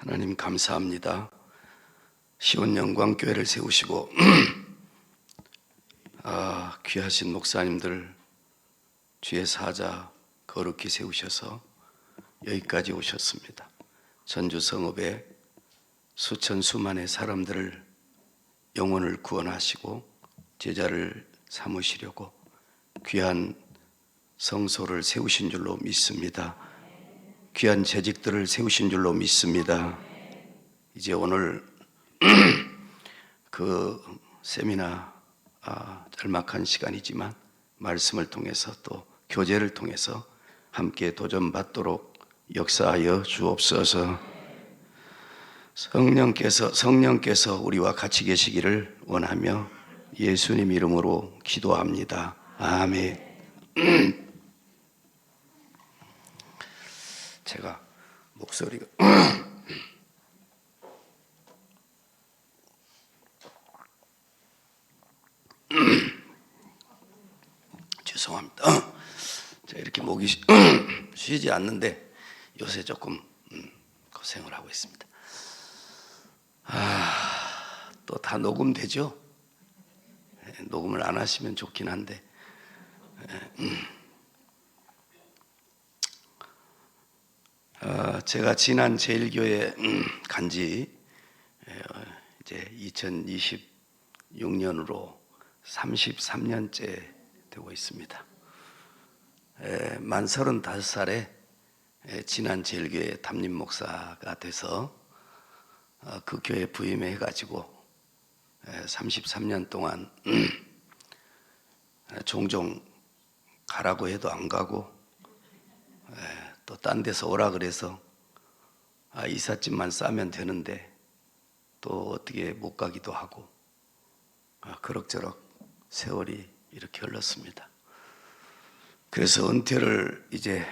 하나님 감사합니다. 시온영광교회를 세우시고 귀하신 목사님들 주의 사자 거룩히 세우셔서 여기까지 오셨습니다. 전주 성읍에 수천 수만의 사람들을 영혼을 구원하시고 제자를 삼으시려고 귀한 성소를 세우신 줄로 믿습니다. 귀한 재직들을 세우신 줄로 믿습니다. 이제 오늘 그 세미나 짤막한 시간이지만 말씀을 통해서 또 교제를 통해서 함께 도전받도록 역사하여 주옵소서. 성령께서 우리와 같이 계시기를 원하며 예수님 이름으로 기도합니다. 아멘. 제가 목소리가 죄송합니다. 제가 이렇게 목이 쉬지 않는데 요새 조금 고생을 하고 있습니다. 또 다 녹음되죠? 녹음을 안 하시면 좋긴 한데 제가 지난 제일교회 간지 이제 2026년으로 33년째 되고 있습니다. 만 35살에 지난 제일교회 담임 목사가 돼서 그 교회 부임해 가지고 33년 동안 종종 가라고 해도 안 가고 또 딴 데서 오라 그래서 이삿짐만 싸면 되는데 또 어떻게 못 가기도 하고 그럭저럭 세월이 이렇게 흘렀습니다. 그래서 은퇴를 이제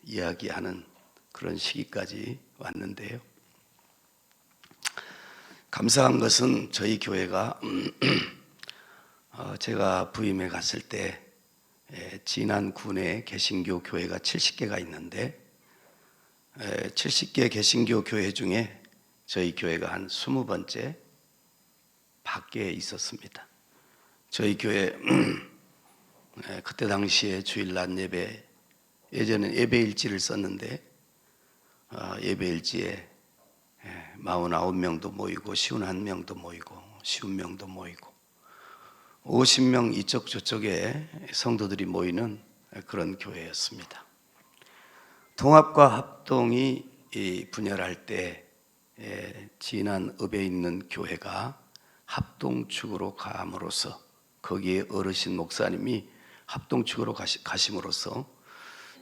이야기하는 그런 시기까지 왔는데요. 감사한 것은 저희 교회가 제가 부임해 갔을 때 진안 군에 개신교 교회가 70개가 있는데 70개 개신교 교회 중에 저희 교회가 한 20번째 밖에 있었습니다. 저희 교회 그때 당시에 주일 낮 예배, 예전엔 예배일지를 썼는데 예배일지에 49명도 모이고 51명도 모이고 50명도 모이고 50명 이쪽 저쪽에 성도들이 모이는 그런 교회였습니다. 통합과 합동이 분열할 때 진안읍에 있는 교회가 합동축으로 감으로써 거기에 어르신 목사님이 합동축으로 가심으로써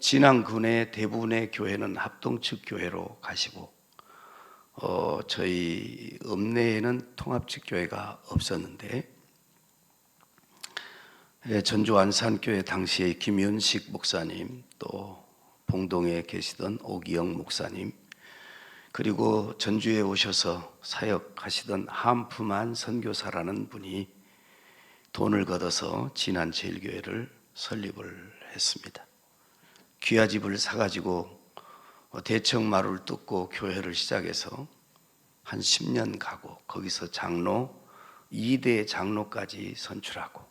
진안군의 대부분의 교회는 합동축 교회로 가시고 저희 읍내에는 통합축 교회가 없었는데 전주 안산교회 당시에 김윤식 목사님, 또 봉동에 계시던 오기영 목사님, 그리고 전주에 오셔서 사역하시던 한품한 선교사라는 분이 돈을 걷어서 진안 제일교회를 설립을 했습니다. 귀하집을 사가지고 대청마루를 뚫고 교회를 시작해서 한 10년 가고 거기서 장로 2대 장로까지 선출하고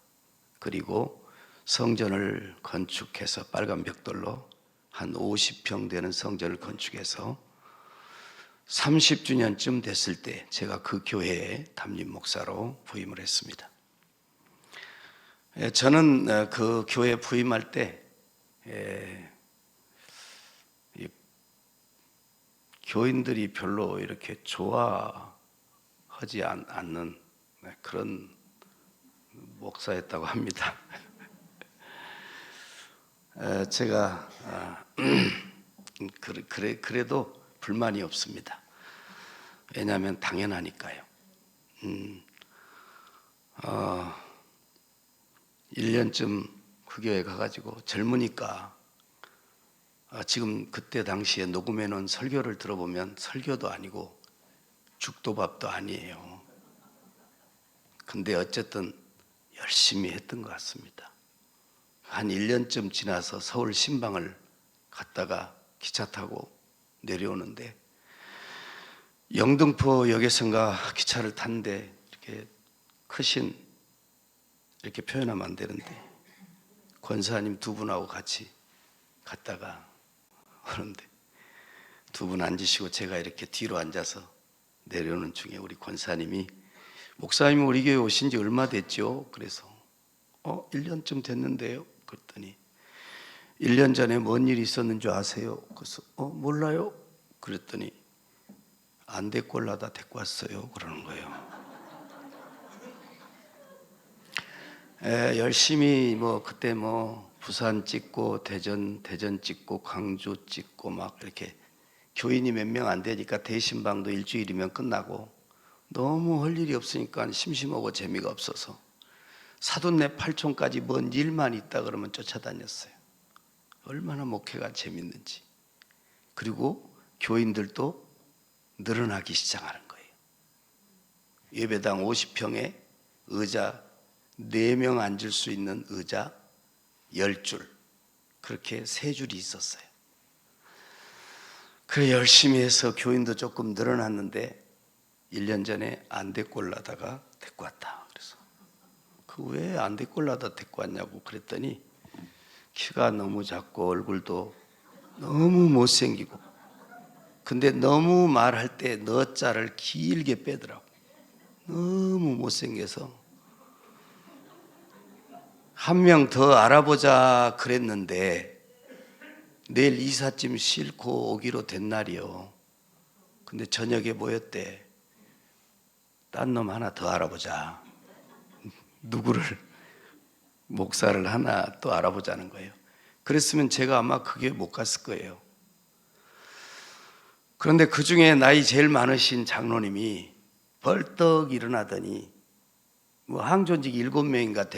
그리고 성전을 건축해서 빨간 벽돌로 한 50평 되는 성전을 건축해서 30주년쯤 됐을 때 제가 그 교회에 담임 목사로 부임을 했습니다. 저는 그 교회 부임할 때 교인들이 별로 이렇게 좋아하지 않는 그런 목사였다고 합니다. 제가 그래도 불만이 없습니다. 왜냐하면 당연하니까요. 1년쯤 그 교회 가가지고 젊으니까 지금 그때 당시에 녹음해 놓은 설교를 들어보면 설교도 아니고 죽도 밥도 아니에요. 근데 어쨌든 열심히 했던 것 같습니다. 한 1년쯤 지나서 서울 신방을 갔다가 기차 타고 내려오는데 영등포 역에선가 기차를 탔는데 이렇게 크신, 이렇게 표현하면 안 되는데 권사님 두 분하고 같이 갔다가 오는데 두 분 앉으시고 제가 이렇게 뒤로 앉아서 내려오는 중에 우리 권사님이 목사님이 우리 교회 오신 지 얼마 됐죠? 그래서 1년쯤 됐는데요. 그랬더니 1년 전에 뭔 일이 있었는 줄 아세요? 그래서 몰라요. 그랬더니 안 데리고 올라다 데리고 왔어요. 그러는 거예요. 열심히 그때 부산 찍고 대전 찍고 광주 찍고 막 이렇게 교인이 몇 명 안 되니까 대신방도 일주일이면 끝나고 너무 할 일이 없으니까 심심하고 재미가 없어서 사돈네 팔촌까지 먼 일만 있다 그러면 쫓아다녔어요. 얼마나 목회가 재밌는지. 그리고 교인들도 늘어나기 시작하는 거예요. 예배당 50평에 의자 4명 앉을 수 있는 의자 10줄, 그렇게 3줄이 있었어요. 그래 열심히 해서 교인도 조금 늘어났는데 1년 전에 안 데리고 올라다가 데리고 왔다. 그래서 왜 안 데리고 올라다 데리고 왔냐고 그랬더니 키가 너무 작고 얼굴도 너무 못생기고, 근데 너무 말할 때 너자를 길게 빼더라고. 너무 못생겨서 한 명 더 알아보자 그랬는데 내일 이삿짐 싣고 오기로 된 날이요. 근데 저녁에 모였대. 딴 놈 하나 더 알아보자. 누구를, 목사를 하나 또 알아보자는 거예요. 그랬으면 제가 아마 그게 못 갔을 거예요. 그런데 그 중에 나이 제일 많으신 장로님이 벌떡 일어나더니 항존직 7명인가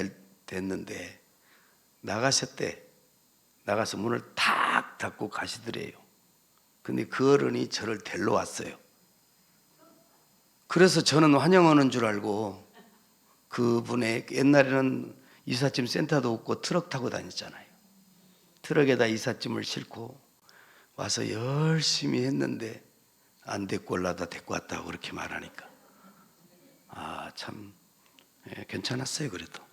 됐는데 나가셨대. 나가서 문을 탁 닫고 가시더래요. 근데 그 어른이 저를 데리러 왔어요. 그래서 저는 환영 오는 줄 알고, 그분의 옛날에는 이삿짐 센터도 없고 트럭 타고 다녔잖아요. 트럭에다 이삿짐을 싣고 와서 열심히 했는데 안 데리고 올라다 데리고 왔다고 그렇게 말하니까 참 괜찮았어요. 그래도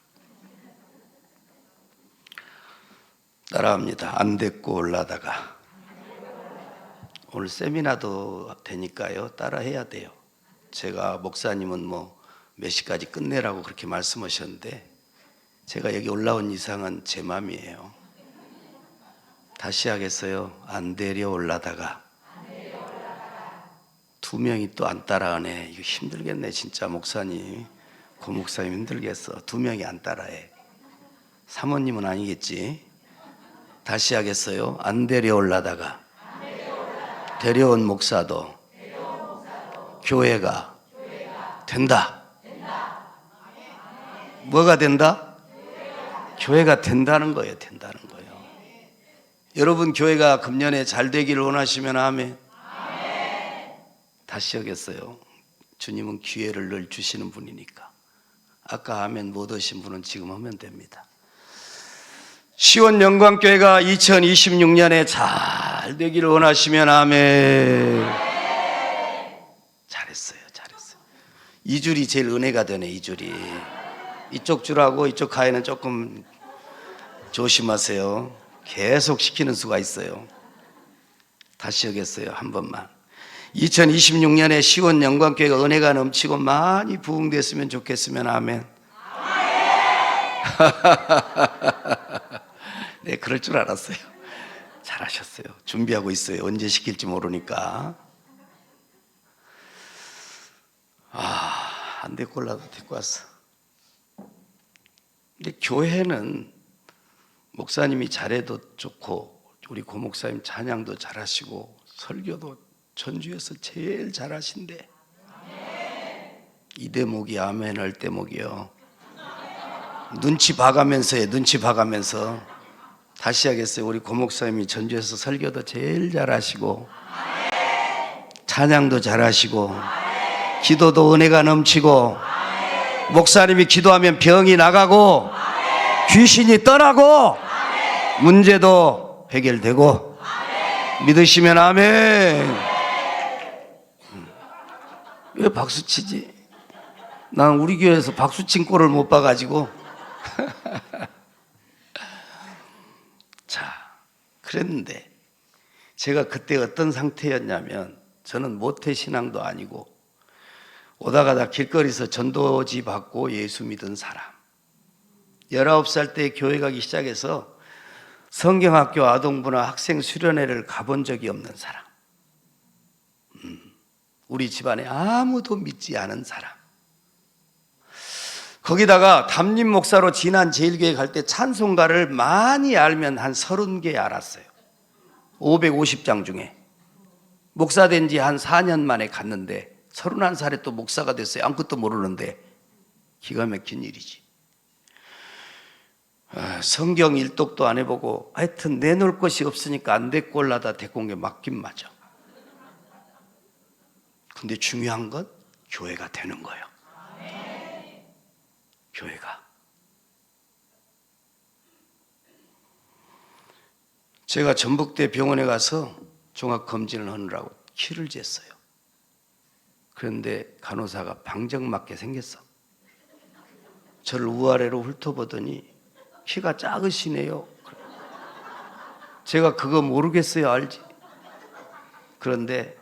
따라합니다. 안 데리고 올라다가. 오늘 세미나도 되니까요, 따라해야 돼요. 제가 목사님은 몇 시까지 끝내라고 그렇게 말씀하셨는데 제가 여기 올라온 이상은 제 맘이에요. 다시 하겠어요. 안 데려 올라다가. 2명이 또 안 따라하네. 이거 힘들겠네 진짜. 목사님, 고 목사님 힘들겠어. 2명이 안 따라해. 사모님은 아니겠지. 다시 하겠어요. 안 데려 올라다가. 데려온 목사도 교회가 된다. 뭐가 된다? 교회가 된다는 거예요. 된다는 거예요. 여러분 교회가 금년에 잘 되기를 원하시면 아멘. 다시 하겠어요. 주님은 기회를 늘 주시는 분이니까. 아까 아멘 못 하신 분은 지금 하면 됩니다. 시원 영광교회가 2026년에 잘 되기를 원하시면 아멘. 잘했어요. 2줄이 제일 은혜가 되네. 2줄이. 이쪽 줄하고 이쪽 가에는 조금 조심하세요. 계속 시키는 수가 있어요. 다시 하겠어요. 한 번만. 2026년에 시원 영광교회가 은혜가 넘치고 많이 부흥됐으면 좋겠으면 아멘. 네, 그럴 줄 알았어요. 잘하셨어요. 준비하고 있어요. 언제 시킬지 모르니까. 안 데리고 올라도 데리고 왔어. 근데 교회는 목사님이 잘해도 좋고 우리 고 목사님 찬양도 잘하시고 설교도 전주에서 제일 잘하신데 이 대목이 아멘 할 대목이요. 눈치 봐가면서 해. 눈치 봐가면서. 다시 하겠어요. 우리 고 목사님이 전주에서 설교도 제일 잘하시고 찬양도 잘하시고 기도도 은혜가 넘치고 목사님이 기도하면 병이 나가고 귀신이 떠나고 문제도 해결되고 믿으시면 아멘. 왜 박수 치지? 난 우리 교회에서 박수 친 꼴을 못 봐가지고. 자, 그랬는데 제가 그때 어떤 상태였냐면, 저는 모태신앙도 아니고 오다 가다 길거리에서 전도지 받고 예수 믿은 사람, 19살 때 교회 가기 시작해서 성경학교 아동부나 학생 수련회를 가본 적이 없는 사람, 우리 집안에 아무도 믿지 않은 사람, 거기다가 담임 목사로 지난 제일교회 갈 때 찬송가를 많이 알면 한 30개 알았어요. 550장 중에. 목사 된 지 한 4년 만에 갔는데 31살에 또 목사가 됐어요. 아무것도 모르는데. 기가 막힌 일이지. 성경 일독도 안 해보고 하여튼 내놓을 것이 없으니까 안 데리고 올라다 데리고 온 게 맞긴 맞아. 근데 중요한 건 교회가 되는 거예요. 교회가. 제가 전북대 병원에 가서 종합검진을 하느라고 키를 쟀어요. 그런데 간호사가 방정맞게 생겼어. 저를 우아래로 훑어보더니 키가 작으시네요. 제가 그거 모르겠어요, 알지? 그런데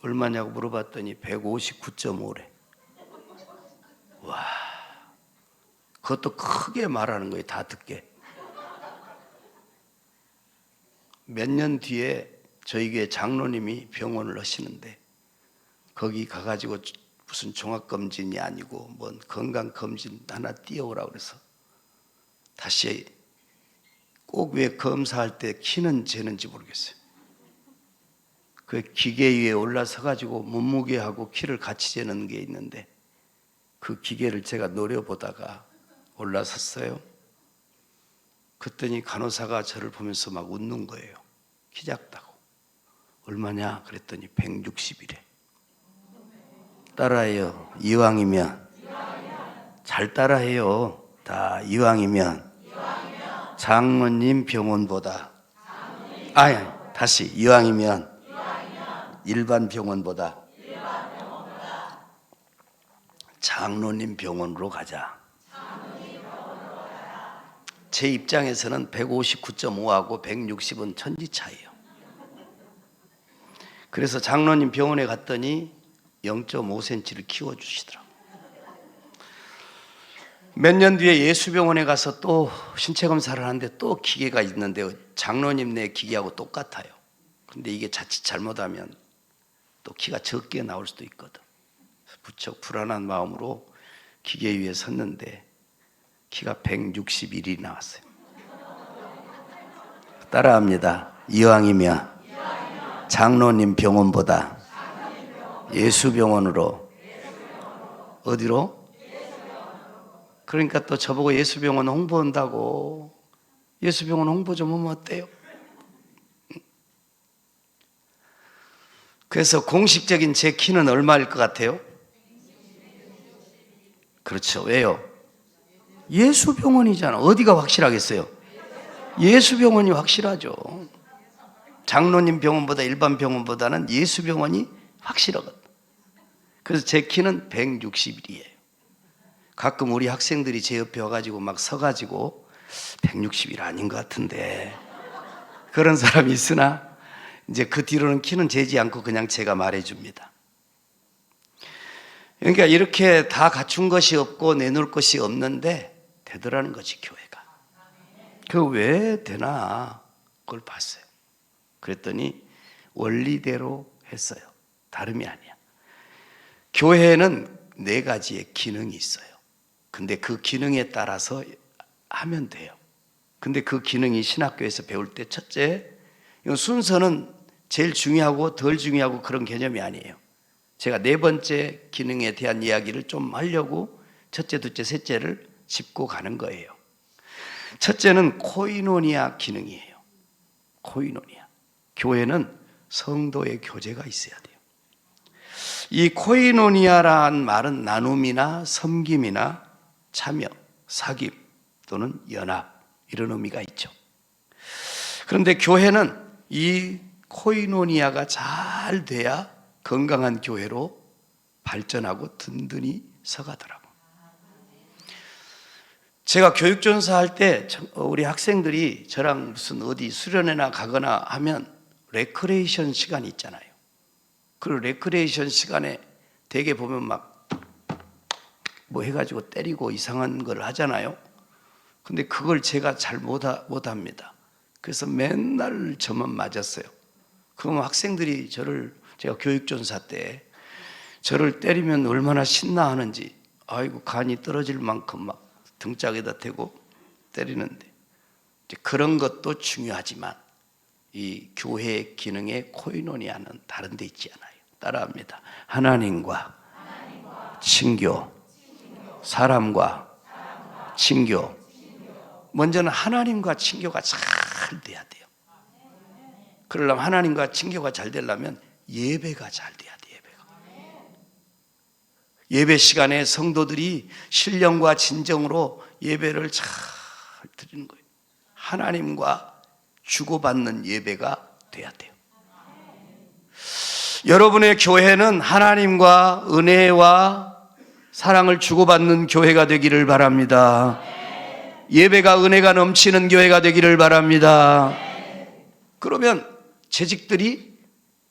얼마냐고 물어봤더니 159.5래. 와, 그것도 크게 말하는 거예요, 다 듣게. 몇 년 뒤에 저희 교회 장로님이 병원을 하시는데 거기 가가지고 무슨 종합검진이 아니고 뭔 건강검진 하나 띄워오라고 그래서 다시 꼭 왜 검사할 때 키는 재는지 모르겠어요. 그 기계 위에 올라서가지고 몸무게하고 키를 같이 재는 게 있는데 그 기계를 제가 노려보다가 올라섰어요. 그랬더니 간호사가 저를 보면서 막 웃는 거예요. 키 작다고. 얼마냐? 그랬더니 160이래. 따라해요. 이왕이면. 잘 따라해요. 다 이왕이면. 장로님 병원보다. 아니, 다시 이왕이면. 일반 병원보다. 장로님 병원으로 가자. 제 입장에서는 159.5하고 160은 천지 차이예요. 그래서 장로님 병원에 갔더니 0.5cm를 키워주시더라고요. 몇 년 뒤에 예수병원에 가서 또 신체검사를 하는데 또 기계가 있는데 장로님네 기계하고 똑같아요. 근데 이게 자칫 잘못하면 또 키가 적게 나올 수도 있거든. 부쩍 불안한 마음으로 기계 위에 섰는데 키가 161이 나왔어요. 따라합니다. 이왕이면 장로님 병원보다 예수병원으로. 어디로? 그러니까 또 저보고 예수병원 홍보한다고. 예수병원 홍보 좀 하면 어때요? 그래서 공식적인 제 키는 얼마일 것 같아요? 그렇죠. 왜요? 예수병원이잖아. 어디가 확실하겠어요? 예수병원이 확실하죠. 장로님 병원보다 일반 병원보다는 예수병원이 확실하거든. 그래서 제 키는 160이에요. 가끔 우리 학생들이 제 옆에 와가지고 막 서가지고 160이 아닌 것 같은데 그런 사람이 있으나 이제 그 뒤로는 키는 재지 않고 그냥 제가 말해줍니다. 그러니까 이렇게 다 갖춘 것이 없고 내놓을 것이 없는데 되더라는 거지, 교회가. 그 왜 되나 그걸 봤어요. 그랬더니 원리대로 했어요. 다름이 아니야. 교회는 4가지의 기능이 있어요. 근데 그 기능에 따라서 하면 돼요. 근데 그 기능이 신학교에서 배울 때 첫째, 순서는 제일 중요하고 덜 중요하고 그런 개념이 아니에요. 제가 4번째 기능에 대한 이야기를 좀 하려고 첫째, 둘째, 셋째를 짚고 가는 거예요. 첫째는 코이노니아 기능이에요. 코이노니아. 교회는 성도의 교제가 있어야 돼요. 이 코이노니아라는 말은 나눔이나 섬김이나 참여, 사귐 또는 연합 이런 의미가 있죠. 그런데 교회는 이 코이노니아가 잘 돼야 건강한 교회로 발전하고 든든히 서가더라고. 제가 교육전사 할 때 우리 학생들이 저랑 무슨 어디 수련회나 가거나 하면 레크레이션 시간이 있잖아요. 그 레크레이션 시간에 되게 보면 막 뭐 해가지고 때리고 이상한 걸 하잖아요. 근데 그걸 제가 잘 못합니다. 그래서 맨날 저만 맞았어요. 그럼 학생들이 제가 교육전사 때 저를 때리면 얼마나 신나하는지, 아이고 간이 떨어질 만큼 막 등짝에다 대고 때리는데, 이제 그런 것도 중요하지만 이 교회의 기능에 코이노니아는 다른 데 있지 않아요. 따라합니다. 하나님과 친교, 사람과 친교. 먼저는 하나님과 친교가 잘 돼야 돼요. 그러려면 하나님과 친교가 잘 되려면 예배가 잘 돼야 돼요. 예배 시간에 성도들이 신령과 진정으로 예배를 잘 드리는 거예요. 하나님과 주고받는 예배가 돼야 돼요. 여러분의 교회는 하나님과 은혜와 사랑을 주고받는 교회가 되기를 바랍니다. 예배가 은혜가 넘치는 교회가 되기를 바랍니다. 그러면 재직들이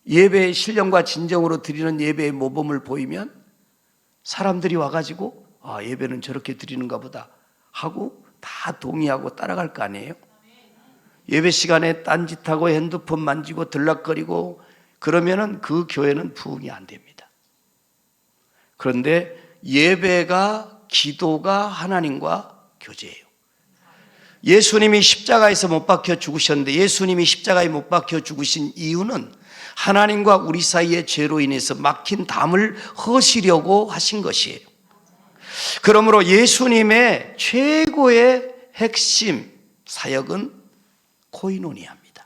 예배의 신령과 진정으로 드리는 예배의 모범을 보이면 사람들이 와가지고 예배는 저렇게 드리는가 보다 하고 다 동의하고 따라갈 거 아니에요? 예배 시간에 딴짓하고 핸드폰 만지고 들락거리고 그러면은 그 교회는 부흥이 안 됩니다. 그런데 예배가, 기도가 하나님과 교제예요. 예수님이 십자가에서 못 박혀 죽으셨는데, 예수님이 십자가에 못 박혀 죽으신 이유는 하나님과 우리 사이의 죄로 인해서 막힌 담을 허시려고 하신 것이에요. 그러므로 예수님의 최고의 핵심 사역은 코이노니아입니다.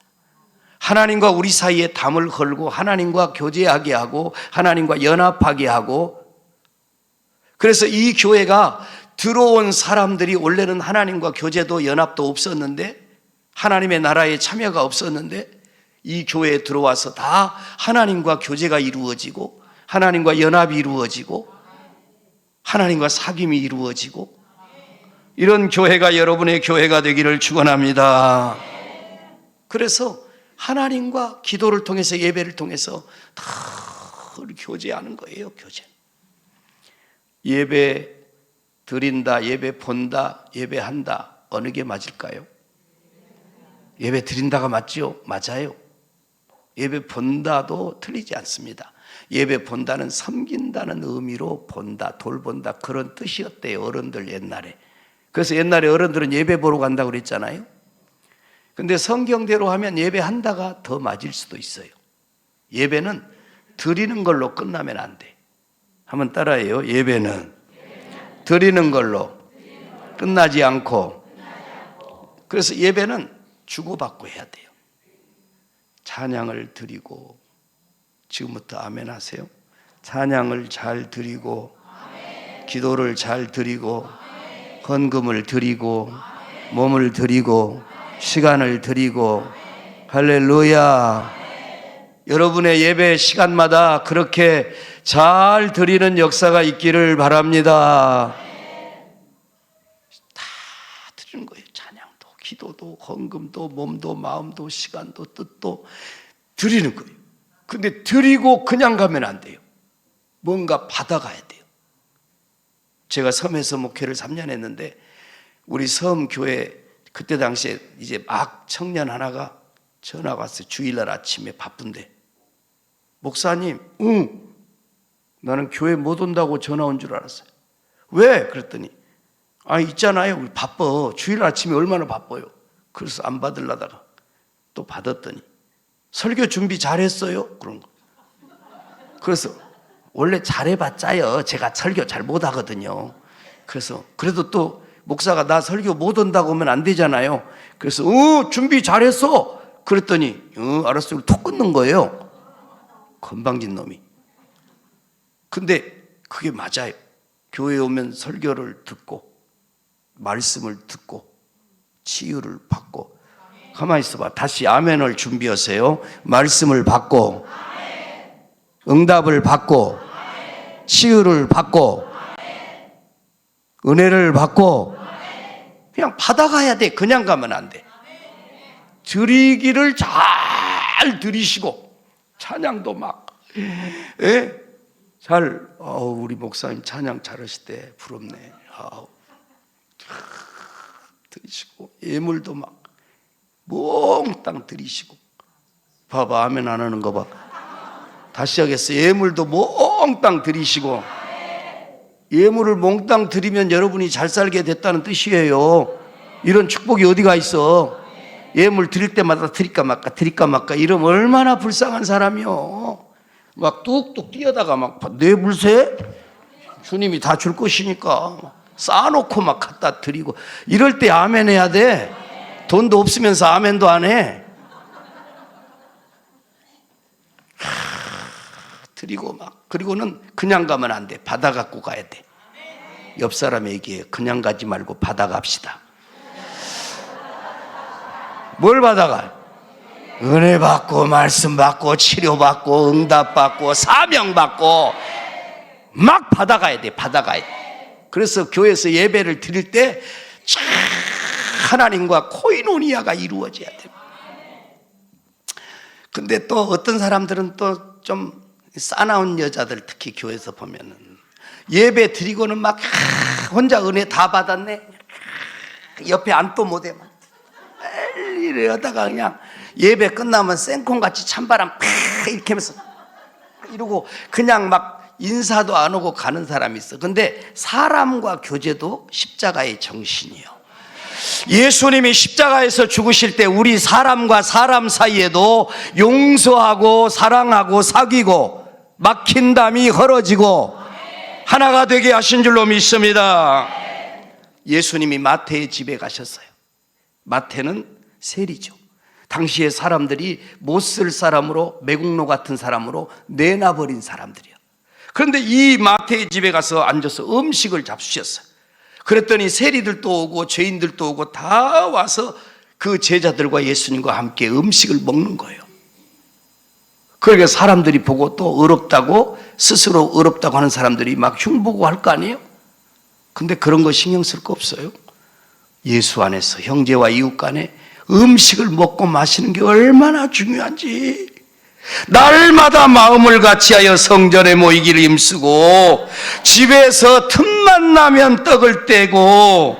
하나님과 우리 사이에 담을 헐고 하나님과 교제하게 하고 하나님과 연합하게 하고, 그래서 이 교회가 들어온 사람들이 원래는 하나님과 교제도 연합도 없었는데, 하나님의 나라에 참여가 없었는데, 이 교회에 들어와서 다 하나님과 교제가 이루어지고 하나님과 연합이 이루어지고 하나님과 사귐이 이루어지고, 이런 교회가 여러분의 교회가 되기를 축원합니다. 그래서 하나님과 기도를 통해서, 예배를 통해서 다 교제하는 거예요. 교제. 예배 드린다, 예배 본다, 예배한다, 어느 게 맞을까요? 예배 드린다가 맞지요? 맞아요. 예배 본다도 틀리지 않습니다. 예배 본다는 섬긴다는 의미로 본다, 돌본다, 그런 뜻이었대요, 어른들 옛날에. 그래서 옛날에 어른들은 예배 보러 간다고 그랬잖아요. 근데 성경대로 하면 예배한다가 더 맞을 수도 있어요. 예배는 드리는 걸로 끝나면 안 돼. 한번 따라해요. 예배는 드리는 걸로 끝나지 않고. 그래서 예배는 주고받고 해야 돼요. 찬양을 드리고, 지금부터 아멘 하세요. 찬양을 잘 드리고, 기도를 잘 드리고, 헌금을 드리고, 몸을 드리고, 시간을 드리고, 할렐루야. 여러분의 예배 시간마다 그렇게 잘 드리는 역사가 있기를 바랍니다. 다 드리는 거예요. 찬양도, 기도도, 헌금도, 몸도, 마음도, 시간도, 뜻도 드리는 거예요. 근데 드리고 그냥 가면 안 돼요. 뭔가 받아가야 돼요. 제가 섬에서 목회를 3년 했는데, 우리 섬 교회 그때 당시에 이제 막 청년 하나가 전화가 왔어요. 주일날 아침에 바쁜데, 목사님, 나는 교회 못 온다고 전화 온 줄 알았어요. 왜? 그랬더니, 있잖아요, 우리 바빠. 주일 아침에 얼마나 바빠요. 그래서 안 받으려다가 또 받았더니, 설교 준비 잘했어요? 그런 거. 그래서 원래 잘해봤자요, 제가 설교 잘 못하거든요. 그래서 그래도 또 목사가 나 설교 못 온다고 하면 안 되잖아요. 그래서 준비 잘했어. 그랬더니 알았어요. 톡 끊는 거예요. 건방진 놈이. 근데 그게 맞아요. 교회에 오면 설교를 듣고 말씀을 듣고 치유를 받고, 가만히 있어봐. 다시 아멘을 준비하세요. 말씀을 받고 응답을 받고 치유를 받고 은혜를 받고 그냥 받아가야 돼. 그냥 가면 안 돼. 드리기를 잘 드리시고 찬양도 막 우리 목사님 찬양 잘하실 때 부럽네. 드리시고 예물도 막 몽땅 드리시고. 봐봐, 아멘 안 하는 거 봐. 다시 하겠어. 예물도 몽땅 드리시고. 예물을 몽땅 드리면 여러분이 잘 살게 됐다는 뜻이에요. 이런 축복이 어디가 있어? 예물 드릴 때마다 드릴까 말까 이러면 얼마나 불쌍한 사람이요. 막 뚝뚝 뛰어다가 막 뇌불새? 주님이 다 줄 것이니까 쌓아놓고 막 갖다 드리고. 이럴 때 아멘 해야 돼. 돈도 없으면서 아멘도 안 해. 드리고 막. 그리고는 그냥 가면 안 돼. 받아갖고 가야 돼. 옆 사람에게 얘기해. 그냥 가지 말고 받아갑시다. 뭘 받아가? 은혜 받고 말씀 받고 치료 받고 응답 받고 사명 받고 막 받아가야 돼. 받아가야 돼. 그래서 교회에서 예배를 드릴 때 하나님과 코이노니아가 이루어져야 돼. 근데 또 어떤 사람들은 또 좀 싸나운 여자들, 특히 교회에서 보면은 예배 드리고는 막 혼자 은혜 다 받았네. 옆에 앉도 못해. 이러다가 그냥 예배 끝나면 생콩같이 찬바람 이렇게 하면서 이러고 그냥 막 인사도 안 오고 가는 사람이 있어. 근데 사람과 교제도 십자가의 정신이에요. 예수님이 십자가에서 죽으실 때 우리 사람과 사람 사이에도 용서하고 사랑하고 사귀고 막힌 담이 헐어지고 하나가 되게 하신 줄로 믿습니다. 예수님이 마태의 집에 가셨어요. 마태는 세리죠. 당시에 사람들이 못 쓸 사람으로, 매국노 같은 사람으로 내놔버린 사람들이야. 그런데 이 마태의 집에 가서 앉아서 음식을 잡수셨어요. 그랬더니 세리들도 오고 죄인들도 오고 다 와서 그 제자들과 예수님과 함께 음식을 먹는 거예요. 그러니까 사람들이 보고 또 어렵다고, 스스로 어렵다고 하는 사람들이 막 흉보고 할 거 아니에요? 근데 그런 거 신경 쓸 거 없어요. 예수 안에서 형제와 이웃 간에 음식을 먹고 마시는 게 얼마나 중요한지. 날마다 마음을 같이하여 성전에 모이기를 힘쓰고 집에서 틈만 나면 떡을 떼고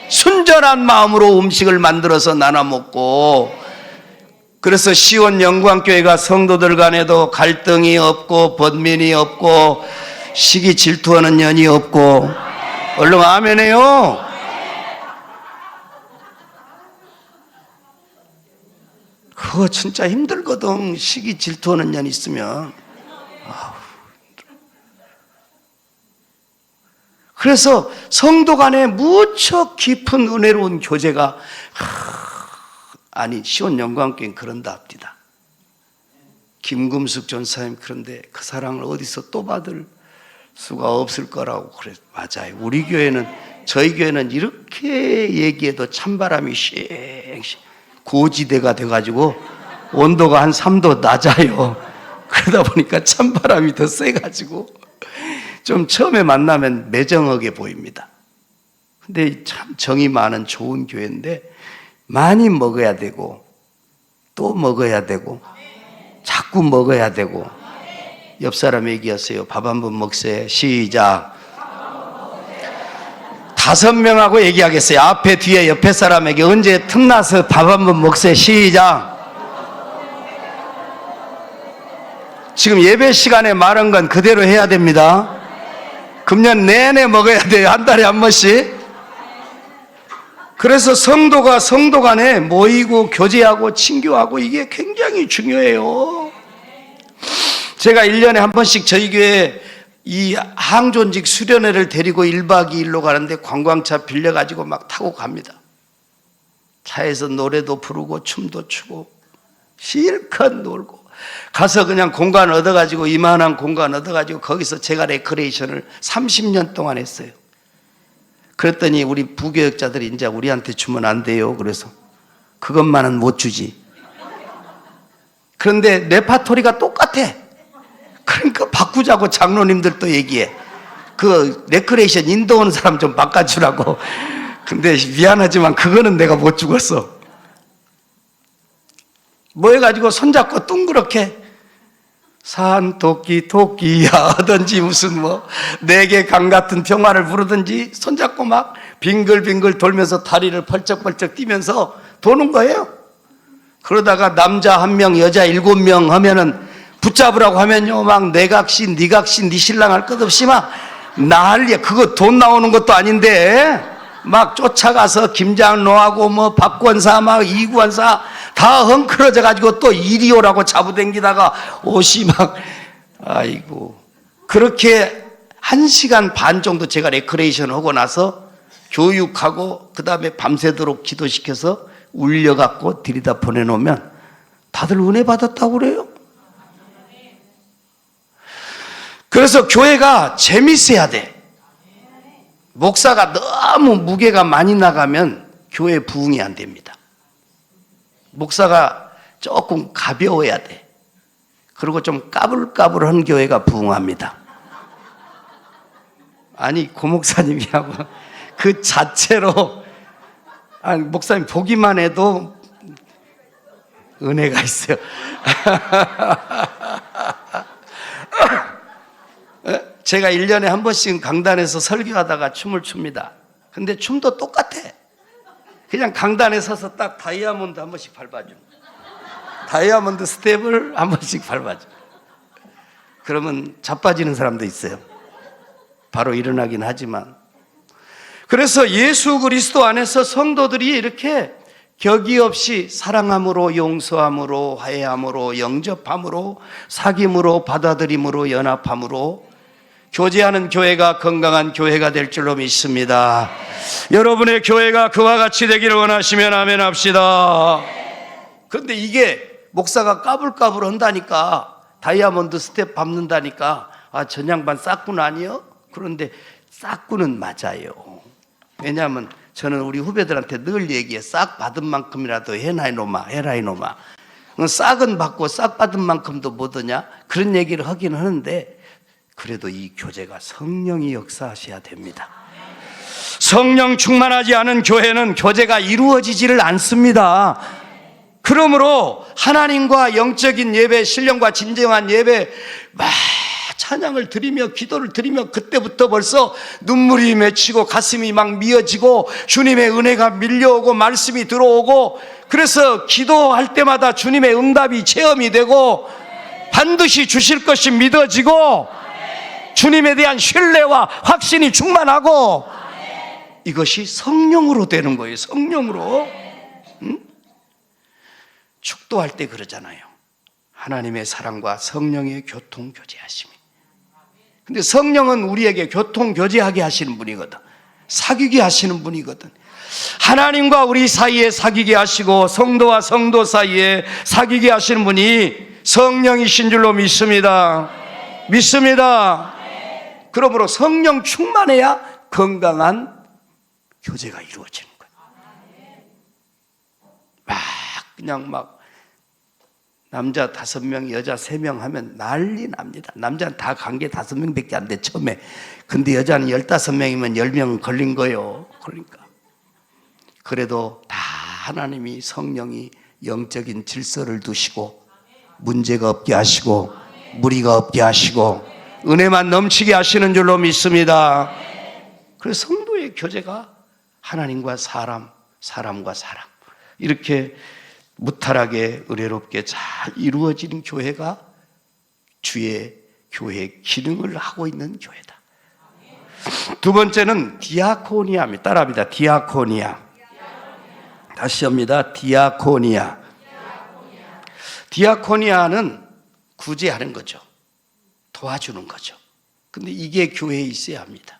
순전한 마음으로 음식을 만들어서 나눠 먹고. 그래서 시온 영광교회가 성도들 간에도 갈등이 없고 번민이 없고 시기 질투하는 년이 없고. 얼른 아멘해요. 그거 진짜 힘들거든. 시기 질투하는 년 있으면. 그래서 성도 간에 무척 깊은 은혜로운 교제가 시온 영광교회는 그런다 합니다. 김금숙 전사님 그런데 그 사랑을 어디서 또 받을 수가 없을 거라고 그래. 맞아요. 우리 교회는, 저희 교회는 이렇게 얘기해도 찬바람이 쉥쉥 고지대가 돼가지고 온도가 한 3도 낮아요. 그러다 보니까 찬바람이 더 세가지고 좀 처음에 만나면 매정하게 보입니다. 근데 참 정이 많은 좋은 교회인데 많이 먹어야 되고 또 먹어야 되고 자꾸 먹어야 되고. 옆 사람 얘기하세요. 밥 한 번 먹세. 시작. 5명하고 얘기하겠어요. 앞에 뒤에 옆에 사람에게 언제 틈나서 밥 한 번 먹세. 시작. 지금 예배 시간에 말한 건 그대로 해야 됩니다. 금년 내내 먹어야 돼요. 한 달에 한 번씩. 그래서 성도가 성도 간에 모이고 교제하고 친교하고 이게 굉장히 중요해요. 제가 1년에 한 번씩 저희 교회 이 항존직 수련회를 데리고 1박 2일로 가는데 관광차 빌려가지고 막 타고 갑니다. 차에서 노래도 부르고 춤도 추고 실컷 놀고 가서 그냥 공간 얻어가지고 이만한 공간 얻어가지고 거기서 제가 레크레이션을 30년 동안 했어요. 그랬더니 우리 부교역자들이 이제 우리한테 주면 안 돼요. 그래서 그것만은 못 주지. 그런데 레파토리가 똑같아. 그러니까 바꾸자고 장로님들도 얘기해. 그 레크레이션 인도 오는 사람 좀 바꿔주라고. 근데 미안하지만 그거는 내가 못 죽었어. 뭐 해가지고 손잡고 둥그렇게 산 토끼 토끼야 하든지 무슨 뭐 내게 강 같은 평화를 부르든지 손잡고 막 빙글빙글 돌면서 다리를 펄쩍펄쩍 뛰면서 도는 거예요. 그러다가 남자 1명 여자 7명 하면은 붙잡으라고 하면요 막 내각시 니각시 니 신랑 할 것 없이 막 난리야. 그거 돈 나오는 것도 아닌데 막 쫓아가서 김장로하고 뭐 박권사 막 이권사 다 헝클어져 가지고 또 이리 오라고 잡아당기다가 옷이 막 아이고. 그렇게 1시간 반 정도 제가 레크레이션 하고 나서 교육하고 그 다음에 밤새도록 기도시켜서 울려갖고 들이다 보내놓으면 다들 은혜 받았다고 그래요. 그래서 교회가 재밌어야 돼. 목사가 너무 무게가 많이 나가면 교회 부흥이 안 됩니다. 목사가 조금 가벼워야 돼. 그리고 좀 까불까불한 교회가 부흥합니다. 아니 고목사님이 하고 그 자체로 아니, 목사님 보기만 해도 은혜가 있어요. 제가 1년에 한 번씩 강단에서 설교하다가 춤을 춥니다. 근데 춤도 똑같아. 그냥 강단에 서서 딱 다이아몬드 한 번씩 밟아줘. 다이아몬드 스텝을 한 번씩 밟아줘. 그러면 자빠지는 사람도 있어요. 바로 일어나긴 하지만. 그래서 예수 그리스도 안에서 성도들이 이렇게 격이 없이 사랑함으로 용서함으로 화해함으로 영접함으로 사귐으로 받아들임으로 연합함으로 교제하는 교회가 건강한 교회가 될 줄로 믿습니다. 여러분의 교회가 그와 같이 되기를 원하시면 아멘 합시다. 그런데 이게 목사가 까불까불 한다니까 다이아몬드 스텝 밟는다니까 아, 전양반 싹군 아니요? 그런데 싹군은 맞아요. 왜냐하면 저는 우리 후배들한테 늘 얘기해. 싹 받은 만큼이라도 해라 이놈아 해라 이놈아. 싹은 받고 싹 받은 만큼도 뭐더냐 그런 얘기를 하긴 하는데 그래도 이 교제가 성령이 역사하셔야 됩니다. 성령 충만하지 않은 교회는 교제가 이루어지지를 않습니다. 그러므로 하나님과 영적인 예배, 신령과 진정한 예배 막 찬양을 드리며 기도를 드리며 그때부터 벌써 눈물이 맺히고 가슴이 막 미어지고 주님의 은혜가 밀려오고 말씀이 들어오고 그래서 기도할 때마다 주님의 응답이 체험이 되고 반드시 주실 것이 믿어지고 주님에 대한 신뢰와 확신이 충만하고 이것이 성령으로 되는 거예요. 성령으로. 축도할 때 그러잖아요. 하나님의 사랑과 성령의 교통교제하심이. 근데 성령은 우리에게 교통교제하게 하시는 분이거든. 사귀게 하시는 분이거든. 하나님과 우리 사이에 사귀게 하시고 성도와 성도 사이에 사귀게 하시는 분이 성령이신 줄로 믿습니다. 믿습니다. 그러므로 성령 충만해야 건강한 교제가 이루어지는 거예요. 막 그냥 막 남자 5명, 여자 3명 하면 난리 납니다. 남자는 다 관계 5명밖에 안 돼, 처음에. 근데 여자는 15명이면 10명 걸린 거예요. 그러니까. 그래도 다 하나님이 성령이 영적인 질서를 두시고, 문제가 없게 하시고, 무리가 없게 하시고, 은혜만 넘치게 하시는 줄로 믿습니다. 그래서 성도의 교제가 하나님과 사람, 사람과 사람, 이렇게 무탈하게 은혜롭게 잘 이루어지는 교회가 주의 교회 기능을 하고 있는 교회다. 두 번째는 디아코니아입니다. 따라합니다. 디아코니아. 다시 합니다. 디아코니아. 디아코니아는 구제하는 거죠. 도와주는 거죠. 근데 이게 교회에 있어야 합니다.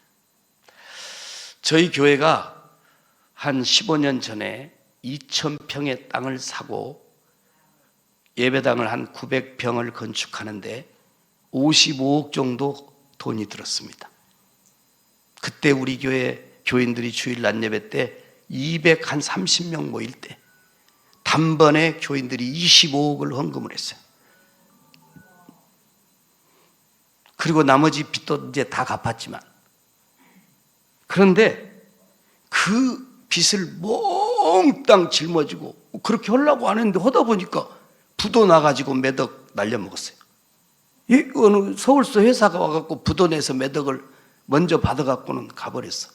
저희 교회가 한 15년 전에 2,000평의 땅을 사고 예배당을 한 900평을 건축하는데 55억 정도 돈이 들었습니다. 그때 우리 교회 교인들이 주일 낮 예배 때 230명 모일 때 단번에 교인들이 25억을 헌금을 했어요. 그리고 나머지 빚도 이제 다 갚았지만, 그런데 그 빚을 몽땅 짊어지고 그렇게 하려고 안 했는데 하다 보니까 부도 나가지고 매덕 날려먹었어요. 어느 서울서 회사가 와갖고 부도 내서 매덕을 먼저 받아갖고는 가버렸어.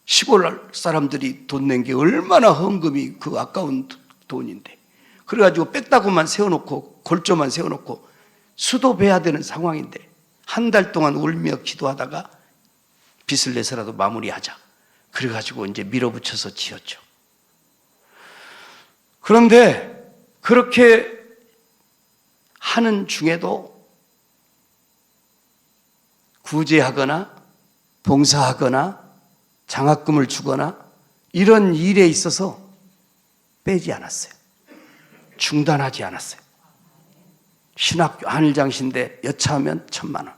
시골 사람들이 돈 낸 게 얼마나 헌금이 그 아까운 돈인데, 그래가지고 빽다구만 세워놓고 골조만 세워놓고 수도배야 되는 상황인데 한 달 동안 울며 기도하다가 빚을 내서라도 마무리하자, 그래가지고 이제 밀어붙여서 지었죠. 그런데 그렇게 하는 중에도 구제하거나 봉사하거나 장학금을 주거나 이런 일에 있어서 빼지 않았어요. 중단하지 않았어요. 신학교 한일장신대 여차하면 1,000만 원,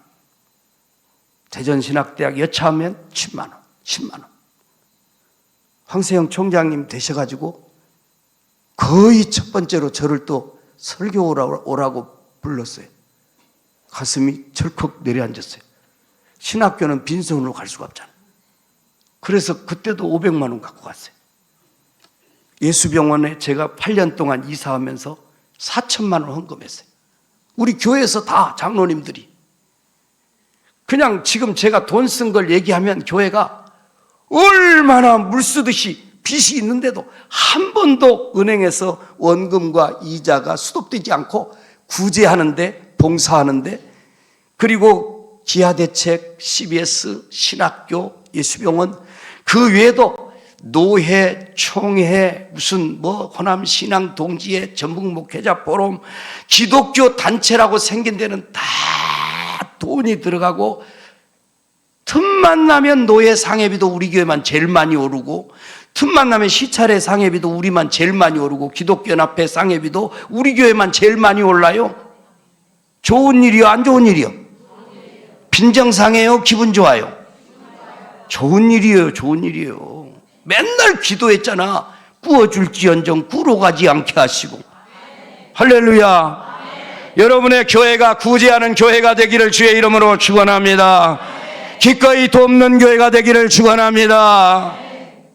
대전신학대학 여차하면 10만 원, 10만 원. 황세영 총장님 되셔가지고 거의 첫 번째로 저를 또 설교 오라고 불렀어요. 가슴이 철컥 내려앉았어요. 신학교는 빈손으로 갈 수가 없잖아요. 그래서 그때도 500만 원 갖고 갔어요. 예수병원에 제가 8년 동안 이사하면서 4천만 원 헌금했어요. 우리 교회에서 다 장로님들이. 그냥 지금 제가 돈 쓴 걸 얘기하면 교회가 얼마나 물 쓰듯이 빚이 있는데도 한 번도 은행에서 원금과 이자가 수독되지 않고 구제하는데, 봉사하는데, 그리고 기아대책, CBS, 신학교, 예수병원, 그 외에도 노회, 총회, 무슨 호남 신앙 동지회, 전북 목회자 포럼, 기독교 단체라고 생긴 데는 다 돈이 들어가고, 틈만 나면 노회 상회비도 우리 교회만 제일 많이 오르고, 틈만 나면 시찰회 상회비도 우리만 제일 많이 오르고, 기독교연합회 상회비도 우리 교회만 제일 많이 올라요. 좋은 일이요, 안 좋은 일이요? 빈정상해요, 기분 좋아요? 좋은 일이에요, 좋은 일이에요. 맨날 기도했잖아. 구워줄지언정 구로 가지 않게 하시고. 할렐루야. 여러분의 교회가 구제하는 교회가 되기를 주의 이름으로 축원합니다. 기꺼이 돕는 교회가 되기를 축원합니다.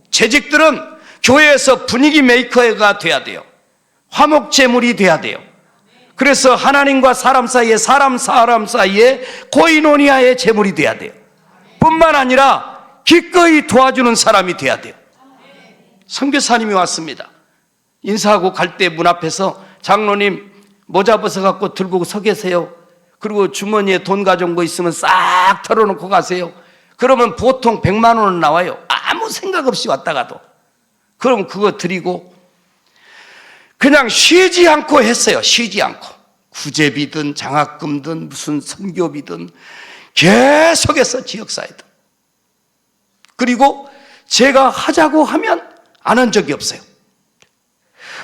재직들은 교회에서 분위기 메이커가 돼야 돼요. 화목제물이 돼야 돼요. 그래서 하나님과 사람 사이에, 사람 사이에 코이노니아의 제물이 돼야 돼요. 뿐만 아니라 기꺼이 도와주는 사람이 돼야 돼요. 선교사님이 왔습니다. 인사하고 갈 때 문 앞에서 장로님 모자 벗어갖고 들고 서 계세요. 그리고 주머니에 돈 가져온 거 있으면 싹 털어놓고 가세요. 그러면 보통 100만 원은 나와요. 아무 생각 없이 왔다가도. 그럼 그거 드리고 그냥 쉬지 않고 했어요. 쉬지 않고. 구제비든 장학금든 무슨 선교비든 계속해서 지역사회든. 그리고 제가 하자고 하면 안 한 적이 없어요.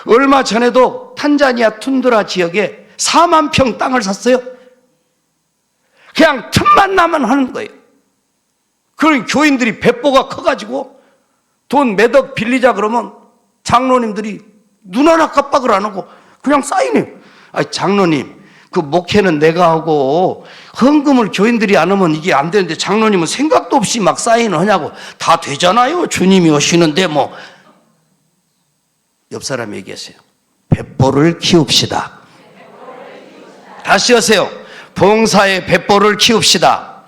얼마 전에도 탄자니아 툰드라 지역에 4만 평 땅을 샀어요. 그냥 틈만 나면 하는 거예요. 그런 교인들이 배포가 커가지고 돈 매덕 빌리자 그러면 장로님들이 눈 하나 깜빡을 안 하고 그냥 사인해요. 아니, 장로님, 그 목회는 내가 하고 헌금을 교인들이 안 하면 이게 안 되는데 장로님은 생각도 없이 막 사인을 하냐고. 다 되잖아요. 주님이 오시는데 뭐. 옆 사람 얘기하세요. 배포를 키웁시다. 다시 하세요. 봉사의 배포를 키웁시다.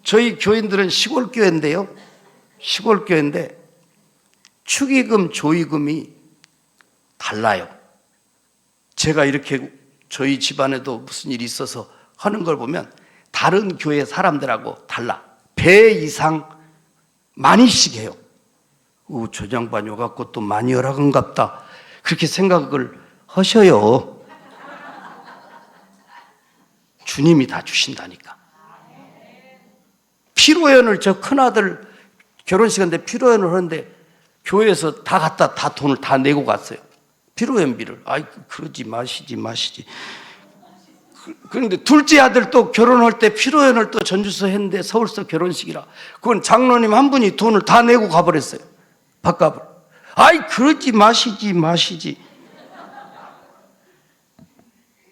저희 교인들은 시골 교회인데요. 시골 교회인데 축의금, 조의금이 달라요. 제가 이렇게 저희 집안에도 무슨 일이 있어서 하는 걸 보면 다른 교회 사람들하고 달라. 배 이상 많이씩 해요. 저 양반이 와갖고 또 많이 열악한갑다. 그렇게 생각을 하셔요. 주님이 다 주신다니까. 피로연을 저 큰아들 결혼식인데 피로연을 하는데 교회에서 다 갖다 다 돈을 다 내고 갔어요. 피로연비를. 아이, 그러지 마시지. 그런데 둘째 아들 또 결혼할 때 피로연을 또 전주서 했는데 서울서 결혼식이라. 그건 장로님 한 분이 돈을 다 내고 가버렸어요. 밥값을. 아이, 그러지 마시지.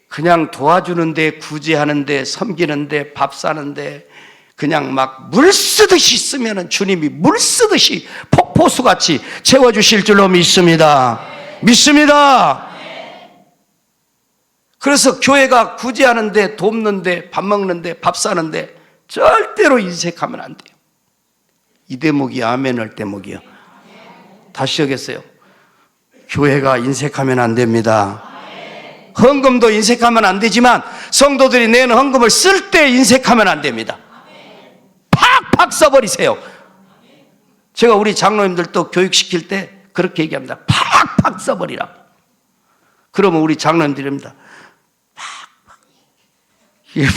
그냥 도와주는데, 구제하는데, 섬기는데, 밥 사는데 그냥 막 물 쓰듯이 쓰면은 주님이 물 쓰듯이 폭포수같이 채워주실 줄로 믿습니다. 믿습니다. 그래서 교회가 구제하는데, 돕는데, 밥 먹는데, 밥 사는데 절대로 인색하면 안 돼요. 이 대목이 아멘 할 대목이요. 다시 하겠어요. 교회가 인색하면 안 됩니다. 헌금도 인색하면 안 되지만 성도들이 내는 헌금을 쓸 때 인색하면 안 됩니다. 팍팍 써버리세요. 제가 우리 장로님들도 교육시킬 때 그렇게 얘기합니다. 팍팍 써버리라고. 그러면 우리 장로님들입니다. 팍팍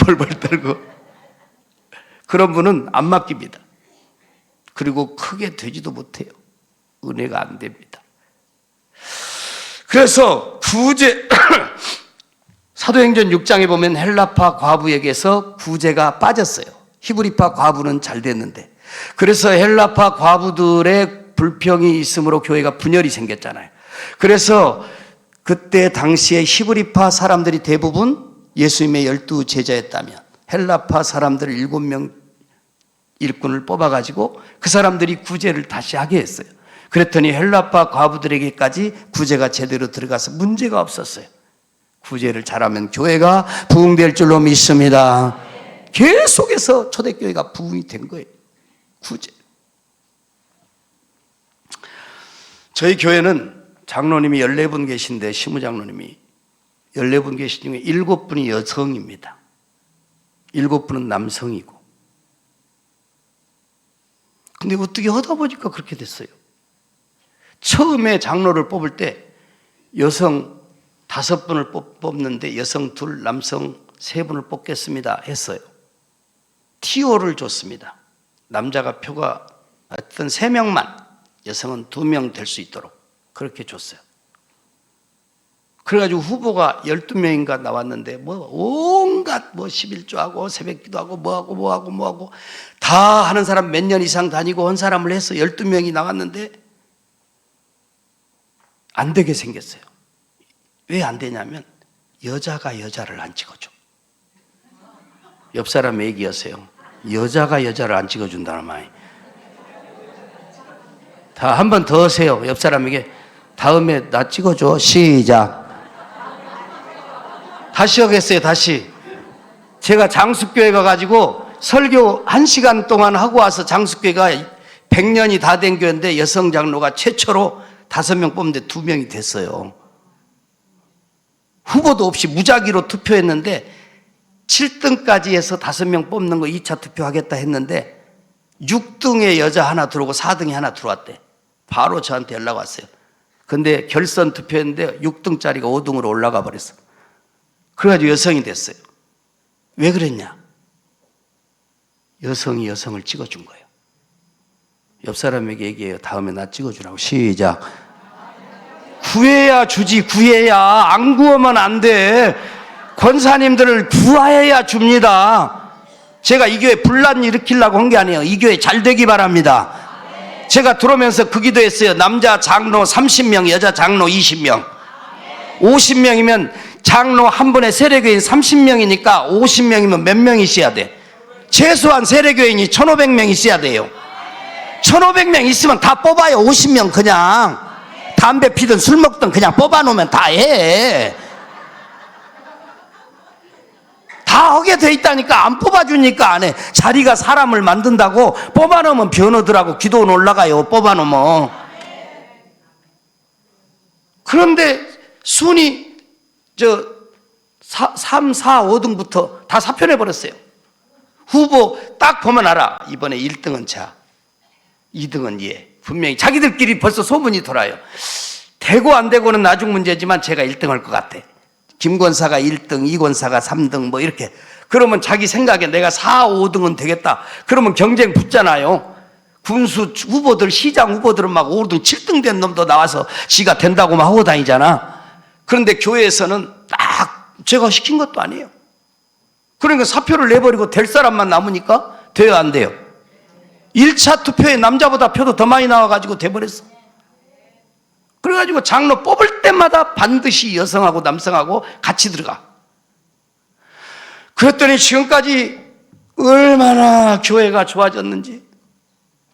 벌벌 떨고. 그런 분은 안 맡깁니다. 그리고 크게 되지도 못해요. 은혜가 안 됩니다. 그래서 구제 사도행전 6장에 보면 헬라파 과부에게서 구제가 빠졌어요. 히브리파 과부는 잘 됐는데. 그래서 헬라파 과부들의 불평이 있으므로 교회가 분열이 생겼잖아요. 그래서 그때 당시에 히브리파 사람들이 대부분 예수님의 12 제자였다면 헬라파 사람들 7명 일꾼을 뽑아가지고 그 사람들이 구제를 다시 하게 했어요. 그랬더니 헬라파 과부들에게까지 구제가 제대로 들어가서 문제가 없었어요. 구제를 잘하면 교회가 부흥될 줄로 믿습니다. 계속해서 초대교회가 부흥이 된 거예요. 구제. 저희 교회는 장로님이 14분 계신데, 시무장로님이 14분 계신 중에 7분이 여성입니다. 7분은 남성이고. 근데 어떻게 하다 보니까 그렇게 됐어요. 처음에 장로를 뽑을 때 여성 5분을 뽑는데 여성 2, 남성 3분을 뽑겠습니다 했어요. TO를 줬습니다. 남자가 표가 어떤 3명만, 여성은 2명 될 수 있도록 그렇게 줬어요. 그래가지고 후보가 12명인가 나왔는데 온갖 11조하고 새벽기도 하고 뭐하고 다 하는 사람 몇 년 이상 다니고 한 사람을 해서 12명이 나왔는데 안 되게 생겼어요. 왜 안 되냐면 여자가 여자를 안 찍어줘. 옆 사람 얘기하세요. 여자가 여자를 안 찍어준다는 말이. 다 한 번 더 하세요. 옆 사람에게 다음에 나 찍어줘. 시작. 다시 하겠어요. 다시. 제가 장숙교회 가가지고 설교 1시간 동안 하고 와서, 장숙교회가 100년이 다 된 교회인데 여성 장로가 최초로 5명 뽑는데 2명이 됐어요. 후보도 없이 무작위로 투표했는데 7등까지 해서 5명 뽑는 거 2차 투표하겠다 했는데 6등에 여자 하나 들어오고 4등에 하나 들어왔대. 바로 저한테 연락 왔어요. 근데 결선 투표했는데 6등짜리가 5등으로 올라가 버렸어. 그래가지고 여성이 됐어요. 왜 그랬냐? 여성이 여성을 찍어준 거예요. 옆 사람에게 얘기해요. 다음에 나 찍어주라고. 시작. 구해야 주지, 구해야. 안 구하면 안 돼. 권사님들을 구해야 줍니다. 제가 이 교회 분란 일으키려고 한 게 아니에요. 이 교회 잘 되기 바랍니다. 제가 들어오면서 그 기도했어요. 남자 장로 30명, 여자 장로 20명. 50명이면 장로 한 분의 세례교인 30명이니까 50명이면 몇 명 있어야 돼? 최소한 세례교인이 1500명 있어야 돼요. 1500명 있으면 다 뽑아요. 50명 그냥. 담배 피든 술 먹든 그냥 뽑아놓으면 다 해. 다 하게 돼 있다니까. 안 뽑아주니까 안 해. 자리가 사람을 만든다고. 뽑아놓으면 변호들하고 기도원 올라가요. 뽑아놓으면. 그런데 순위 3, 4, 5등부터 다 사표내버렸어요. 후보 딱 보면 알아. 이번에 1등은 자, 2등은 얘. 분명히 자기들끼리 벌써 소문이 돌아요. 되고 안 되고는 나중 문제지만 제가 1등 할 것 같아. 김권사가 1등, 이권사가 3등 뭐 이렇게. 그러면 자기 생각에 내가 4, 5등은 되겠다. 그러면 경쟁 붙잖아요. 군수 후보들, 시장 후보들은 막 5등, 7등 된 놈도 나와서 지가 된다고만 하고 다니잖아. 그런데 교회에서는 딱 제가 시킨 것도 아니에요. 그러니까 사표를 내버리고 될 사람만 남으니까 돼요, 안 돼요? 1차 투표에 남자보다 표도 더 많이 나와가지고 돼버렸어. 그래가지고 장로 뽑을 때마다 반드시 여성하고 남성하고 같이 들어가. 그랬더니 지금까지 얼마나 교회가 좋아졌는지.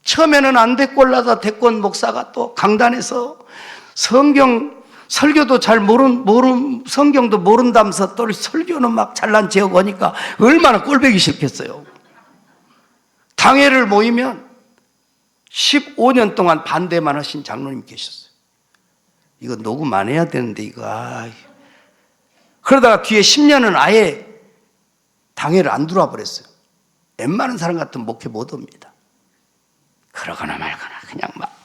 처음에는 안 대꼴라다 대권 목사가 또 강단에서 성경 설교도 잘 성경도 모른다면서 또 설교는 막 잘난 체하고 하니까 얼마나 꼴보기 싫겠어요. 당회를 모이면 15년 동안 반대만 하신 장로님 계셨어요. 이거 녹음 안 해야 되는데 이거. 그러다가 뒤에 10년은 아예 당회를 안 들어와 버렸어요. 웬만한 사람 같은 목회 못 옵니다. 그러거나 말거나 그냥 막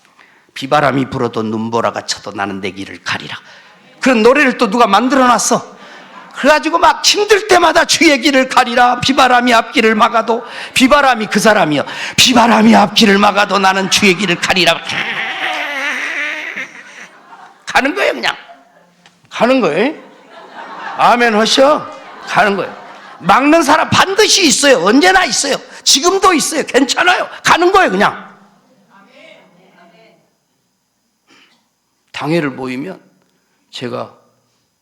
비바람이 불어도 눈보라가 쳐도 나는 내 길을 가리라. 그런 노래를 또 누가 만들어놨어. 그래가지고 막 힘들 때마다 주의 길을 가리라. 비바람이 앞길을 막아도, 비바람이 그 사람이요, 비바람이 앞길을 막아도 나는 주의 길을 가리라. 가는 거예요. 그냥 가는 거예요. 아멘 하셔. 가는 거예요. 막는 사람 반드시 있어요. 언제나 있어요. 지금도 있어요. 괜찮아요. 가는 거예요. 그냥. 당회를 모이면 제가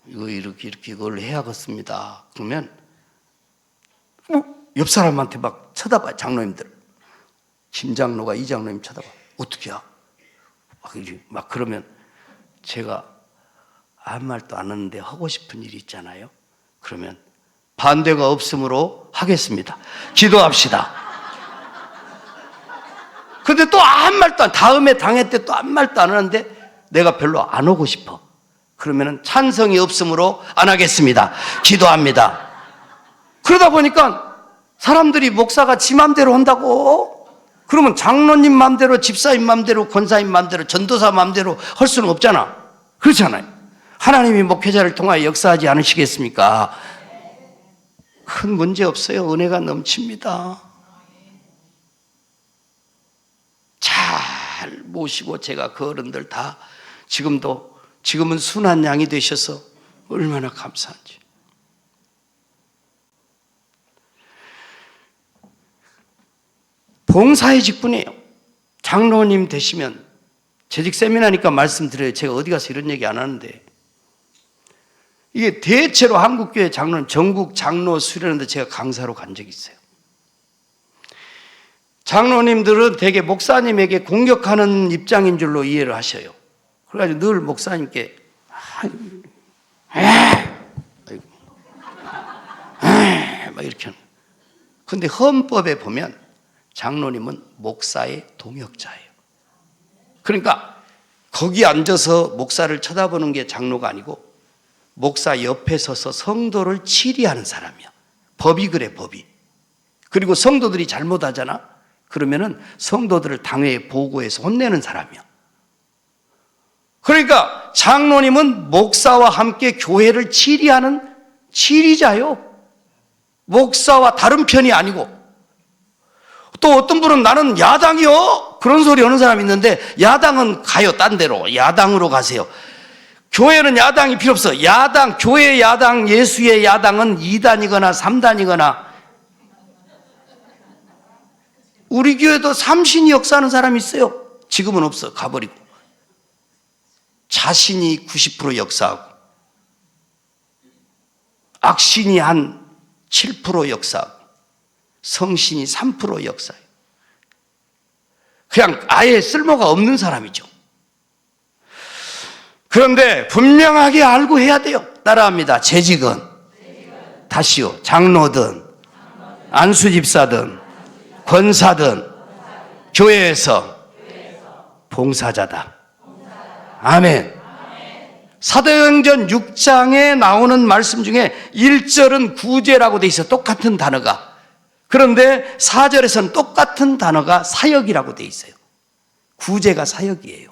이거 이렇게 이걸 해야겠습니다. 그러면 옆 사람한테 막 쳐다봐요. 장로님들. 김 장로가 이 장로님 쳐다봐. 어떻게 야? 막 그러면 제가 아무 말도 안 하는데 하고 싶은 일이 있잖아요. 그러면 반대가 없으므로 하겠습니다. 기도합시다. 근데 또 아무 말도 안, 다음에 당회 때 또 아무 말도 안 하는데 내가 별로 안 오고 싶어. 그러면은 찬성이 없으므로 안 하겠습니다. 기도합니다. 그러다 보니까 사람들이 목사가 지 맘대로 한다고? 그러면 장로님 맘대로, 집사님 맘대로, 권사님 맘대로, 전도사 맘대로 할 수는 없잖아. 그렇잖아요. 하나님이 목회자를 통하여 역사하지 않으시겠습니까? 큰 문제 없어요. 은혜가 넘칩니다. 잘 모시고 제가 그 어른들 다 지금은 순한 양이 되셔서 얼마나 감사한지. 봉사의 직분이에요. 장로님 되시면, 재직 세미나니까 말씀드려요. 제가 어디 가서 이런 얘기 안 하는데, 이게 대체로 한국교회 장로님, 전국 장로 수련회인데 제가 강사로 간 적이 있어요. 장로님들은 되게 목사님에게 공격하는 입장인 줄로 이해를 하셔요. 그래가지고 늘 목사님께 막 이렇게 하는. 근데 헌법에 보면 장로님은 목사의 동역자예요. 그러니까 거기 앉아서 목사를 쳐다보는 게 장로가 아니고 목사 옆에 서서 성도를 치리하는 사람이야. 법이 그래, 법이. 그리고 성도들이 잘못하잖아. 그러면은 성도들을 당회에 보고해서 혼내는 사람이야. 그러니까 장로님은 목사와 함께 교회를 치리하는 치리자요. 목사와 다른 편이 아니고. 또 어떤 분은 나는 야당이요, 그런 소리 하는 사람이 있는데, 야당은 가요. 딴 데로 야당으로 가세요. 교회는 야당이 필요 없어. 야당, 교회 야당, 예수의 야당은 2단이거나 3단이거나. 우리 교회도 삼신이 역사하는 사람이 있어요. 지금은 없어. 가버리고. 자신이 90% 역사하고 악신이 한 7% 역사하고 성신이 3% 역사해요. 그냥 아예 쓸모가 없는 사람이죠. 그런데 분명하게 알고 해야 돼요. 따라합니다. 재직은 다시요, 장로든 안수집사든 권사든 교회에서 봉사자다. 아멘. 사도행전 6장에 나오는 말씀 중에 1절은 구제라고 돼 있어. 똑같은 단어가. 그런데 4절에서는 똑같은 단어가 사역이라고 돼 있어요. 구제가 사역이에요.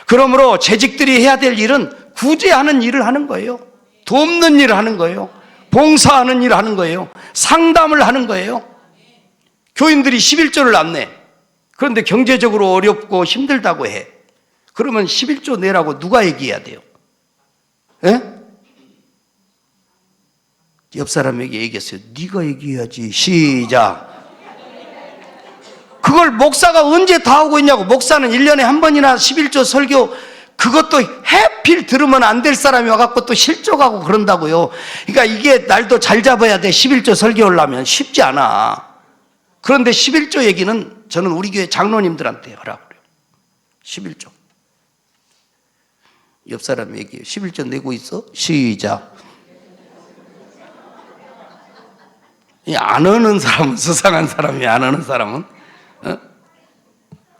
그러므로 재직들이 해야 될 일은 구제하는 일을 하는 거예요. 돕는 일을 하는 거예요. 봉사하는 일을 하는 거예요. 상담을 하는 거예요. 교인들이 11조를 안 내. 그런데 경제적으로 어렵고 힘들다고 해. 그러면 11조 내라고 누가 얘기해야 돼요? 예? 옆 사람에게 얘기했어요. 네가 얘기해야지. 시작. 그걸 목사가 언제 다 하고 있냐고. 목사는 1년에 한 번이나 11조 설교 그것도 해필 들으면 안 될 사람이 와갖고 또 실족하고 그런다고요. 그러니까 이게 날도 잘 잡아야 돼. 11조 설교하려면 쉽지 않아. 그런데 11조 얘기는 저는 우리 교회 장로님들한테 하라고 그래요. 11조. 옆 사람 얘기해요. 11조 내고 있어? 시작. 안 하는 사람은 수상한 사람이, 안 하는 사람은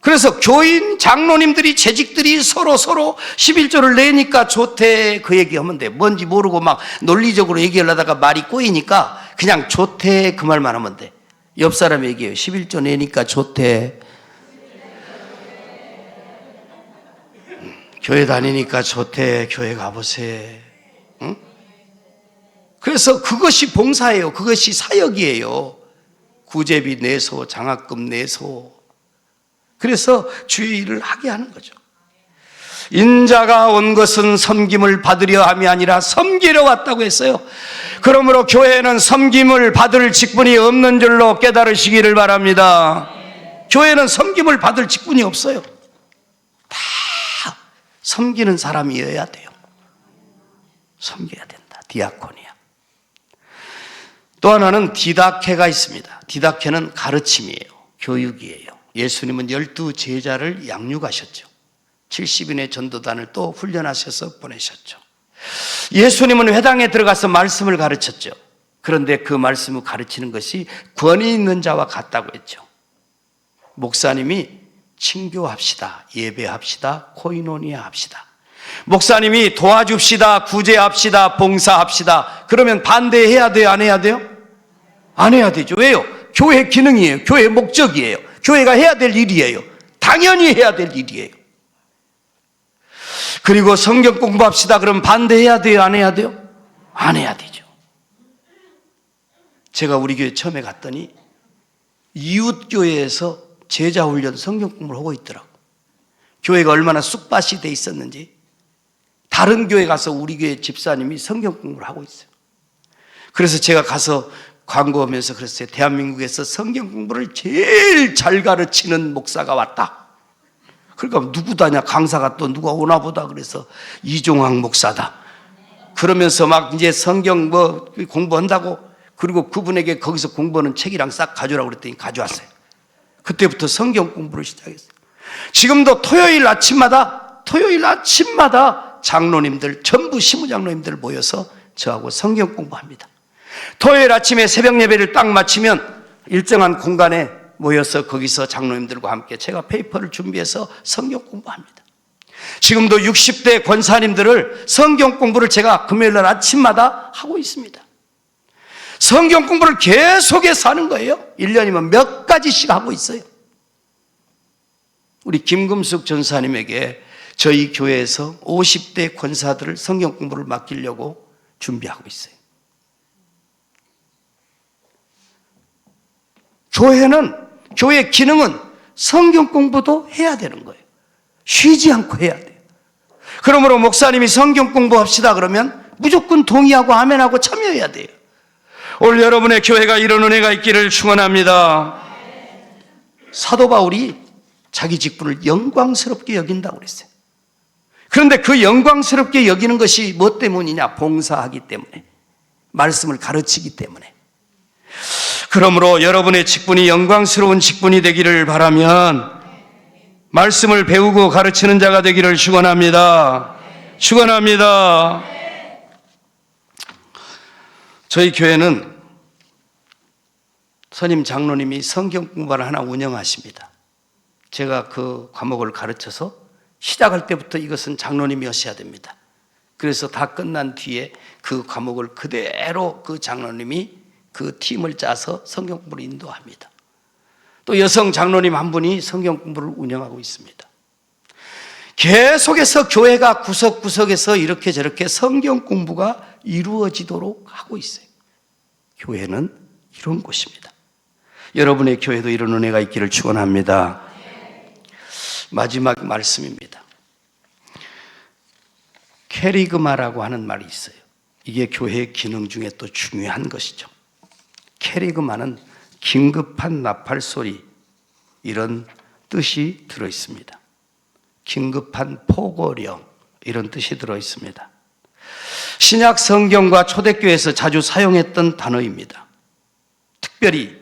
그래서 교인 장로님들이 재직들이 서로 11조를 내니까 좋대 그 얘기하면 돼. 뭔지 모르고 막 논리적으로 얘기하려다가 말이 꼬이니까 그냥 좋대 그 말만 하면 돼. 옆 사람 얘기해요. 11조 내니까 좋대. 교회 다니니까 좋대. 교회 가보세. 응? 그래서 그것이 봉사예요. 그것이 사역이에요. 구제비 내소, 장학금 내소. 그래서 주의 일을 하게 하는 거죠. 인자가 온 것은 섬김을 받으려 함이 아니라 섬기려 왔다고 했어요. 그러므로 교회는 섬김을 받을 직분이 없는 줄로 깨달으시기를 바랍니다. 교회는 섬김을 받을 직분이 없어요. 다 섬기는 사람이어야 돼요. 섬겨야 된다. 디아코니아. 또 하나는 디다케가 있습니다. 디다케는 가르침이에요. 교육이에요. 예수님은 12 제자를 양육하셨죠. 70인의 전도단을 또 훈련하셔서 보내셨죠. 예수님은 회당에 들어가서 말씀을 가르쳤죠. 그런데 그 말씀을 가르치는 것이 권위 있는 자와 같다고 했죠. 목사님이 친교합시다, 예배합시다, 코이노니아 합시다. 목사님이 도와줍시다, 구제합시다, 봉사합시다. 그러면 반대해야 돼요, 안 해야 돼요? 안 해야 되죠. 왜요? 교회 기능이에요. 교회 목적이에요. 교회가 해야 될 일이에요. 당연히 해야 될 일이에요. 그리고 성경 공부합시다. 그럼 반대해야 돼요? 안 해야 돼요? 안 해야 되죠. 제가 우리 교회 처음에 갔더니 이웃교회에서 제자훈련 성경 공부를 하고 있더라고. 교회가 얼마나 쑥밭이 돼 있었는지 다른 교회 가서 우리 교회 집사님이 성경 공부를 하고 있어요. 그래서 제가 가서 광고하면서 그랬어요. 대한민국에서 성경 공부를 제일 잘 가르치는 목사가 왔다. 그러니까 누구다냐, 강사가 또 누가 오나 보다. 그래서 이종학 목사다. 그러면서 막 이제 성경 뭐 공부한다고, 그리고 그분에게 거기서 공부하는 책이랑 싹 가져오라고 그랬더니 가져왔어요. 그때부터 성경 공부를 시작했어요. 지금도 토요일 아침마다 장로님들, 전부 시무장로님들 모여서 저하고 성경 공부합니다. 토요일 아침에 새벽 예배를 딱 마치면 일정한 공간에 모여서 거기서 장로님들과 함께 제가 페이퍼를 준비해서 성경 공부합니다. 지금도 60대 권사님들을 성경 공부를 제가 금요일날 아침마다 하고 있습니다. 성경 공부를 계속해서 하는 거예요. 1년이면 몇 가지씩 하고 있어요. 우리 김금숙 전사님에게 저희 교회에서 50대 권사들을 성경 공부를 맡기려고 준비하고 있어요. 교회 기능은 성경 공부도 해야 되는 거예요. 쉬지 않고 해야 돼요. 그러므로 목사님이 성경 공부합시다 그러면 무조건 동의하고 아멘하고 참여해야 돼요. 오늘 여러분의 교회가 이런 은혜가 있기를 축원합니다. 사도 바울이 자기 직분을 영광스럽게 여긴다고 그랬어요. 그런데 그 영광스럽게 여기는 것이 뭐 때문이냐? 봉사하기 때문에, 말씀을 가르치기 때문에. 그러므로 여러분의 직분이 영광스러운 직분이 되기를 바라면 말씀을 배우고 가르치는 자가 되기를 축원합니다. 축원합니다. 저희 교회는 선임 장로님이 성경 공부를 하나 운영하십니다. 제가 그 과목을 가르쳐서 시작할 때부터 이것은 장로님이 하셔야 됩니다. 그래서 다 끝난 뒤에 그 과목을 그대로 그 장로님이 그 팀을 짜서 성경 공부를 인도합니다. 또 여성 장로님 한 분이 성경 공부를 운영하고 있습니다. 계속해서 교회가 구석구석에서 이렇게 저렇게 성경 공부가 이루어지도록 하고 있어요. 교회는 이런 곳입니다. 여러분의 교회도 이런 은혜가 있기를 축원합니다. 마지막 말씀입니다. 캐리그마라고 하는 말이 있어요. 이게 교회의 기능 중에 또 중요한 것이죠. 캐리그마는 긴급한 나팔 소리, 이런 뜻이 들어 있습니다. 긴급한 포고령 이런 뜻이 들어 있습니다. 신약 성경과 초대교회에서 자주 사용했던 단어입니다. 특별히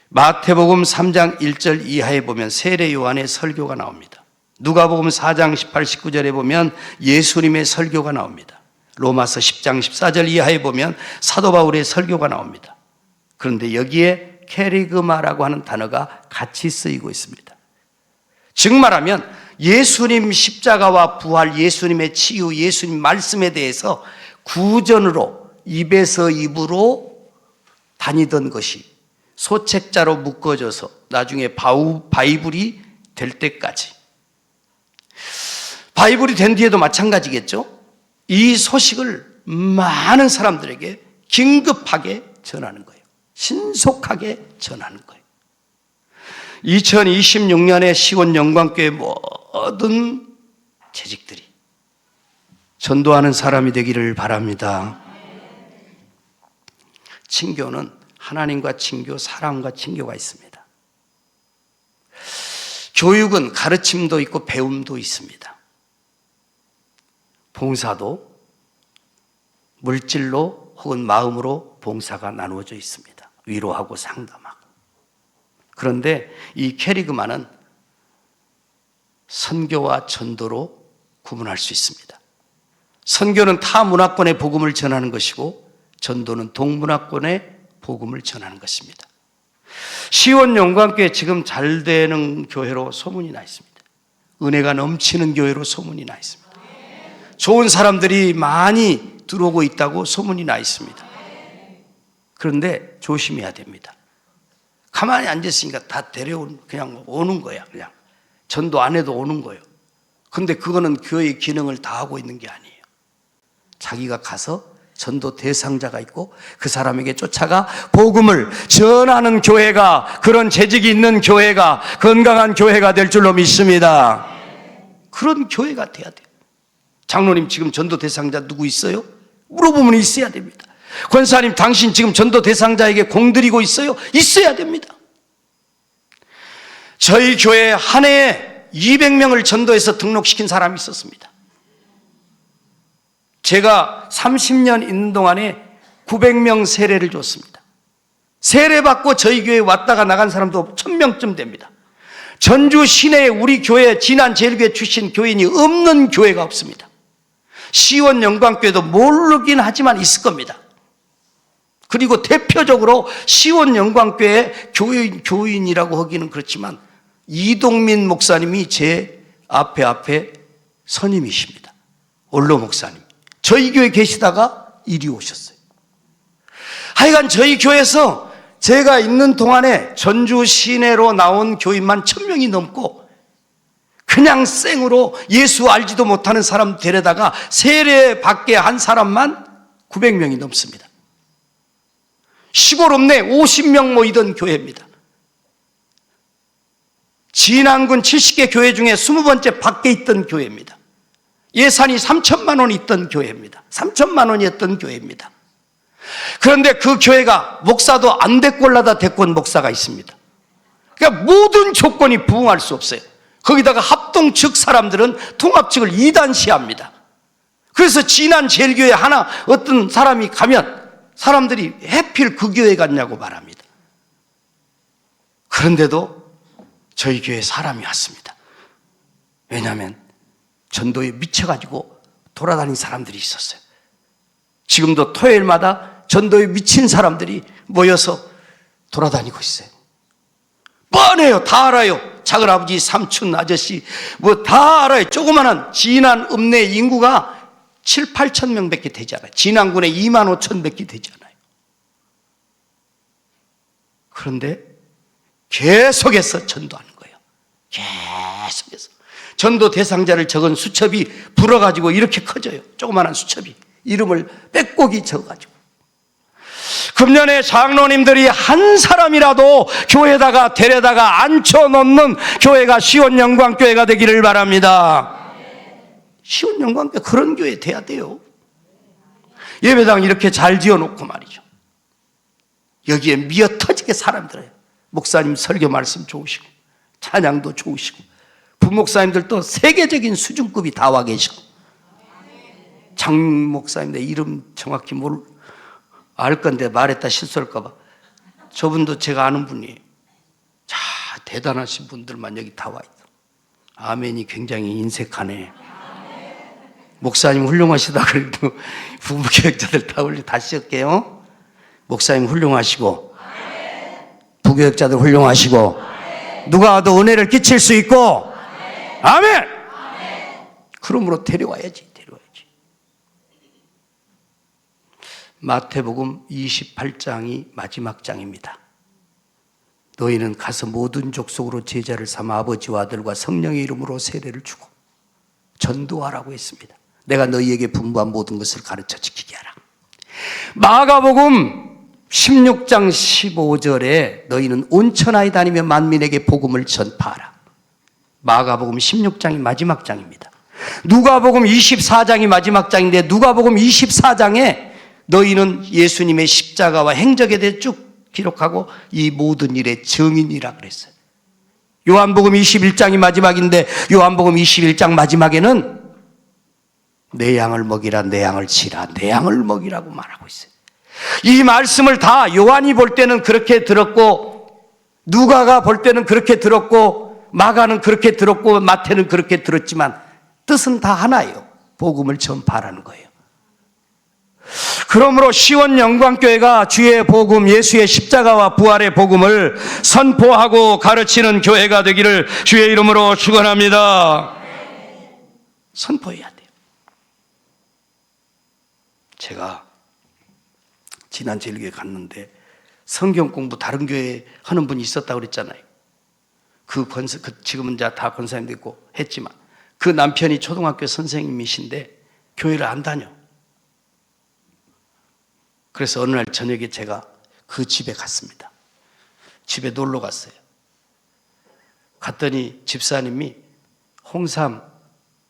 마태복음 3장 1절 이하에 보면 세례 요한의 설교가 나옵니다. 누가복음 4장 18, 19절에 보면 예수님의 설교가 나옵니다. 로마서 10장 14절 이하에 보면 사도 바울의 설교가 나옵니다. 그런데 여기에 케리그마라고 하는 단어가 같이 쓰이고 있습니다. 즉 말하면 예수님 십자가와 부활, 예수님의 치유, 예수님 말씀에 대해서 구전으로 입에서 입으로 다니던 것이 소책자로 묶어져서 나중에 바이블이 될 때까지, 바이블이 된 뒤에도 마찬가지겠죠. 이 소식을 많은 사람들에게 긴급하게 전하는 거예요. 신속하게 전하는 거예요. 2026년에 시온영광교회 모든 재직들이 전도하는 사람이 되기를 바랍니다. 친교는 하나님과 친교, 사랑과 친교가 있습니다. 교육은 가르침도 있고 배움도 있습니다. 봉사도 물질로 혹은 마음으로 봉사가 나누어져 있습니다. 위로하고 상담하고. 그런데 이 캐리그마는 선교와 전도로 구분할 수 있습니다. 선교는 타 문화권의 복음을 전하는 것이고 전도는 동문화권의 복음을 전하는 것입니다. 시온 영광교회 지금 잘 되는 교회로 소문이 나 있습니다. 은혜가 넘치는 교회로 소문이 나 있습니다. 좋은 사람들이 많이 들어오고 있다고 소문이 나 있습니다. 그런데 조심해야 됩니다. 가만히 앉았으니까 다 그냥 오는 거야. 그냥 전도 안 해도 오는 거예요. 근데 그거는 교회의 기능을 다 하고 있는 게 아니에요. 자기가 가서 전도 대상자가 있고 그 사람에게 쫓아가 복음을 전하는 교회가, 그런 재직이 있는 교회가 건강한 교회가 될 줄로 믿습니다. 그런 교회가 돼야 돼요. 장로님 지금 전도 대상자 누구 있어요? 물어보면 있어야 됩니다. 권사님 당신 지금 전도 대상자에게 공드리고 있어요? 있어야 됩니다. 저희 교회 한 해에 200명을 전도해서 등록시킨 사람이 있었습니다. 제가 30년 있는 동안에 900명 세례를 줬습니다. 세례받고 저희 교회에 왔다가 나간 사람도 1000명쯤 됩니다. 전주 시내에 우리 교회 진안제일교회 출신 교인이 없는 교회가 없습니다. 시온 영광교회도 모르긴 하지만 있을 겁니다. 그리고 대표적으로 시온 영광교회 교인이라고 하기는 그렇지만 이동민 목사님이 제 앞에 선임이십니다. 원로 목사님. 저희 교회 계시다가 이리 오셨어요. 하여간 저희 교회에서 제가 있는 동안에 전주 시내로 나온 교인만 1000명이 넘고 그냥 생으로 예수 알지도 못하는 사람 데려다가 세례 받게 한 사람만 900명이 넘습니다. 시골 읍내 50명 모이던 교회입니다. 진안군 70개 교회 중에 20번째 밖에 있던 교회입니다. 예산이 3천만 원 있던 교회입니다. 3천만 원이었던 교회입니다. 그런데 그 교회가 목사도 안 됐고 올라다 됐고 온 목사가 있습니다. 그러니까 모든 조건이 부응할 수 없어요. 거기다가 합동 측 사람들은 통합 측을 이단시합니다. 그래서 진안 제일교회 하나 어떤 사람이 가면 사람들이 해필 그 교회 갔냐고 말합니다. 그런데도 저희 교회에 사람이 왔습니다. 왜냐하면 전도에 미쳐가지고 돌아다닌 사람들이 있었어요. 지금도 토요일마다 전도에 미친 사람들이 모여서 돌아다니고 있어요. 뻔해요. 다 알아요. 작은아버지, 삼촌, 아저씨 뭐 다 알아요. 조그마한 진안 읍내 인구가 7, 8천 명밖에 되지 않아요. 진안군에 2만 5천 밖에 되지 않아요. 그런데 계속해서 전도하는 거예요. 계속해서. 전도 대상자를 적은 수첩이 불어가지고 이렇게 커져요. 조그마한 수첩이. 이름을 빽고기 적어가지고. 금년에 장로님들이 한 사람이라도 교회에다가 데려다가 앉혀놓는 교회가 시온영광교회가 되기를 바랍니다. 시온영광교회 그런 교회 돼야 돼요. 예배당 이렇게 잘 지어놓고 말이죠. 여기에 미어터지게 사람 들어요. 목사님 설교 말씀 좋으시고 찬양도 좋으시고 부목사님들도 세계적인 수준급이 다 와 계셔. 장 목사님, 내 이름 정확히 알 건데 말했다 실수할까 봐. 저분도 제가 아는 분이에요. 자, 대단하신 분들만 여기 다 와 있어. 아멘이 굉장히 인색하네. 목사님 훌륭하시다 그래도 부교육자들 다시 할게요. 목사님 훌륭하시고, 부교육자들 훌륭하시고, 누가 와도 은혜를 끼칠 수 있고, 아멘! 그러므로 데려와야지. 마태복음 28장이 마지막 장입니다. 너희는 가서 모든 족속으로 제자를 삼아 아버지와 아들과 성령의 이름으로 세례를 주고 전도하라고 했습니다. 내가 너희에게 분부한 모든 것을 가르쳐 지키게 하라. 마가복음 16장 15절에 너희는 온 천하에 다니며 만민에게 복음을 전파하라. 마가복음 16장이 마지막 장입니다. 누가복음 24장이 마지막 장인데 누가복음 24장에 너희는 예수님의 십자가와 행적에 대해 쭉 기록하고 이 모든 일의 증인이라 그랬어요. 요한복음 21장이 마지막인데 요한복음 21장 마지막에는 내 양을 먹이라, 내 양을 치라, 내 양을 먹이라고 말하고 있어요. 이 말씀을 다 요한이 볼 때는 그렇게 들었고, 누가가 볼 때는 그렇게 들었고, 마가는 그렇게 들었고, 마태는 그렇게 들었지만 뜻은 다 하나예요. 복음을 전파하라는 거예요. 그러므로 시원 영광교회가 주의 복음, 예수의 십자가와 부활의 복음을 선포하고 가르치는 교회가 되기를 주의 이름으로 축원합니다. 선포해야 돼요. 제가 지난 제일교회 갔는데 성경 공부 다른 교회에 하는 분이 있었다고 그랬잖아요. 지금은 다 권사님도 있고 했지만 그 남편이 초등학교 선생님이신데 교회를 안 다녀. 그래서 어느 날 저녁에 제가 그 집에 갔습니다. 집에 놀러 갔어요. 갔더니 집사님이 홍삼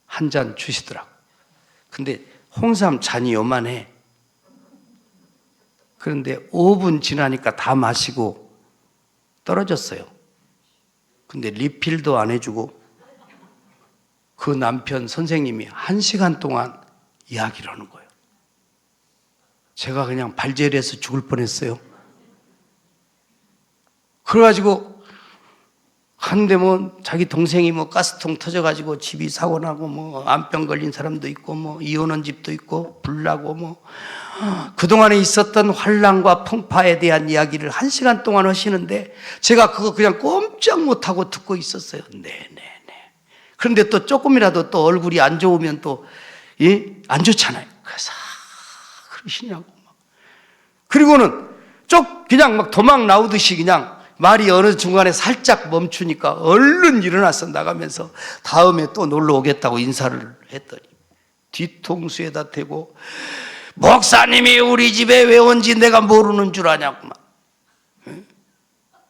한 잔 주시더라고. 근데 홍삼 잔이 요만해. 그런데 5분 지나니까 다 마시고 떨어졌어요. 근데 리필도 안 해주고 그 남편 선생님이 1시간 동안 이야기를 하는 거예요. 제가 그냥 발제리해서 죽을 뻔했어요. 그래가지고 한데 자기 동생이 가스통 터져가지고 집이 사고나고 암병 걸린 사람도 있고 이혼한 집도 있고 불나고 그동안에 있었던 환난과 풍파에 대한 이야기를 1시간 동안 하시는데 제가 그거 그냥 꼼짝 못하고 듣고 있었어요. 네네네. 그런데 또 조금이라도 또 얼굴이 안 좋으면 또 안 좋잖아요. 그래서 그러시냐고 그리고는 그냥 도망 나오듯이 그냥 말이 어느 중간에 살짝 멈추니까 얼른 일어나서 나가면서 다음에 또 놀러 오겠다고 인사를 했더니 뒤통수에다 대고 목사님이 우리 집에 왜 온지 내가 모르는 줄 아냐고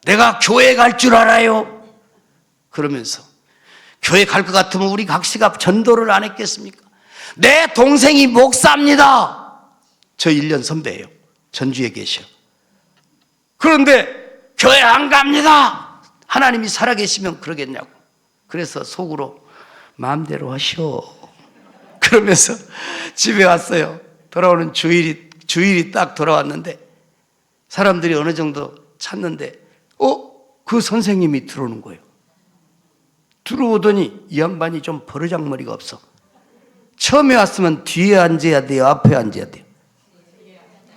내가 교회 갈 줄 알아요? 그러면서 교회 갈 것 같으면 우리 각시가 전도를 안 했겠습니까? 내 동생이 목사입니다. 저 1년 선배예요. 전주에 계셔. 그런데 교회 안 갑니다. 하나님이 살아계시면 그러겠냐고. 그래서 속으로 마음대로 하시오. 그러면서 집에 왔어요. 돌아오는 주일이 딱 돌아왔는데 사람들이 어느 정도 찾는데 그 선생님이 들어오는 거예요. 들어오더니 이 양반이 좀 버르장머리가 없어. 처음에 왔으면 뒤에 앉아야 돼요? 앞에 앉아야 돼요?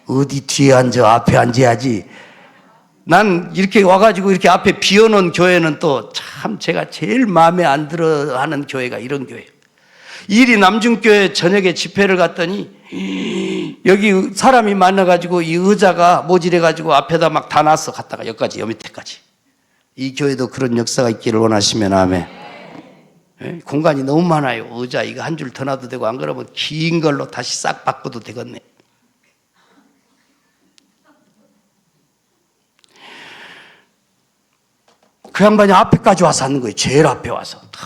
어디 뒤에 앉아? 앞에 앉아야지. 난 이렇게 와가지고 이렇게 앞에 비워놓은 교회는 또 참 제가 제일 마음에 안 들어 하는 교회가 이런 교회예요. 일이 남중교회 저녁에 집회를 갔더니 여기 사람이 많아가지고 이 의자가 모질해가지고 앞에다 막 다 놨어. 갔다가 여기까지, 여 밑에까지. 이 교회도 그런 역사가 있기를 원하시면 아멘. 공간이 너무 많아요. 의자 이거 한 줄 더 놔도 되고 안 그러면 긴 걸로 다시 싹 바꿔도 되겠네. 그 양반이 앞에까지 와서 앉는 거예요. 제일 앞에 와서 탁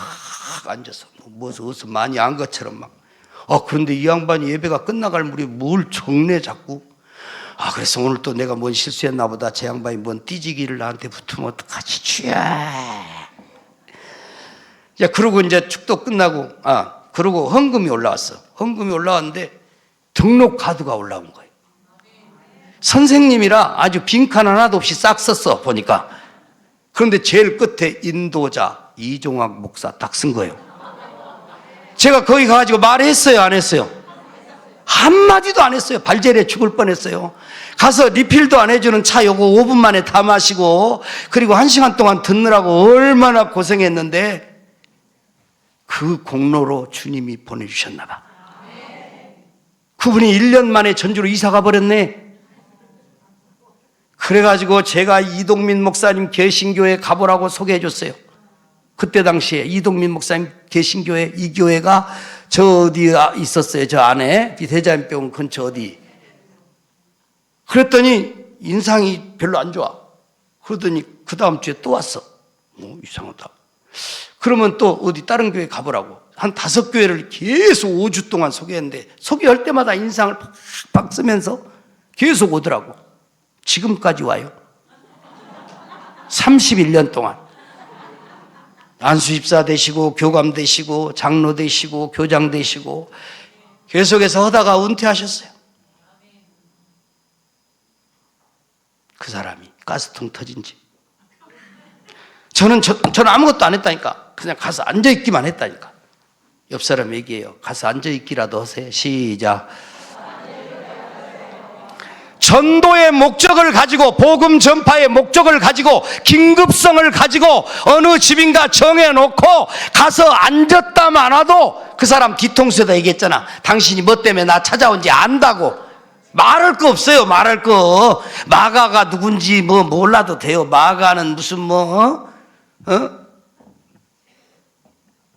앉아서 어디서 많이 안 것처럼 막. 그런데 이 양반이 예배가 끝나갈 무렵에 뭘 정내 자꾸. 그래서 오늘 또 내가 뭔 실수했나 보다. 제 양반이 뭔 띠지기를 나한테 붙으면 어떡하지? 이제 그러고 이제 축도 끝나고, 그러고 헌금이 올라왔어. 헌금이 올라왔는데 등록 카드가 올라온 거예요. 선생님이라 아주 빈칸 하나도 없이 싹 썼어, 보니까. 그런데 제일 끝에 인도자 이종학 목사 딱 쓴 거예요. 제가 거기 가가지고 말했어요, 안 했어요? 한마디도 안 했어요. 발제리에 죽을 뻔했어요. 가서 리필도 안 해주는 차 요거 5분 만에 다 마시고, 그리고 1시간 동안 듣느라고 얼마나 고생했는데 그 공로로 주님이 보내주셨나 봐. 그분이 1년 만에 전주로 이사가 버렸네. 그래가지고 제가 이동민 목사님 개신교회 가보라고 소개해 줬어요. 그때 당시에 이동민 목사님 개신교회, 이 교회가 저 어디에 있었어요. 저 안에 대자연병원 근처 어디. 그랬더니 인상이 별로 안 좋아. 그러더니 그 다음 주에 또 왔어. 이상하다. 그러면 또 어디 다른 교회 가보라고. 한 5교회를 계속 5주 동안 소개했는데, 소개할 때마다 인상을 팍팍 쓰면서 계속 오더라고. 지금까지 와요. 31년 동안. 안수집사 되시고, 교감 되시고, 장로 되시고, 교장 되시고, 계속해서 하다가 은퇴하셨어요. 그 사람이 가스통 터진 지. 저는 아무것도 안 했다니까. 그냥 가서 앉아있기만 했다니까. 옆 사람 얘기해요. 가서 앉아있기라도 하세요. 시작. 전도의 목적을 가지고, 복음 전파의 목적을 가지고, 긴급성을 가지고 어느 집인가 정해놓고 가서 앉았다 마나도 그 사람 뒤통수에다 얘기했잖아. 당신이 뭐 때문에 나 찾아온지 안다고. 말할 거 없어요. 말할 거. 마가가 누군지 뭐 몰라도 돼요. 마가는 무슨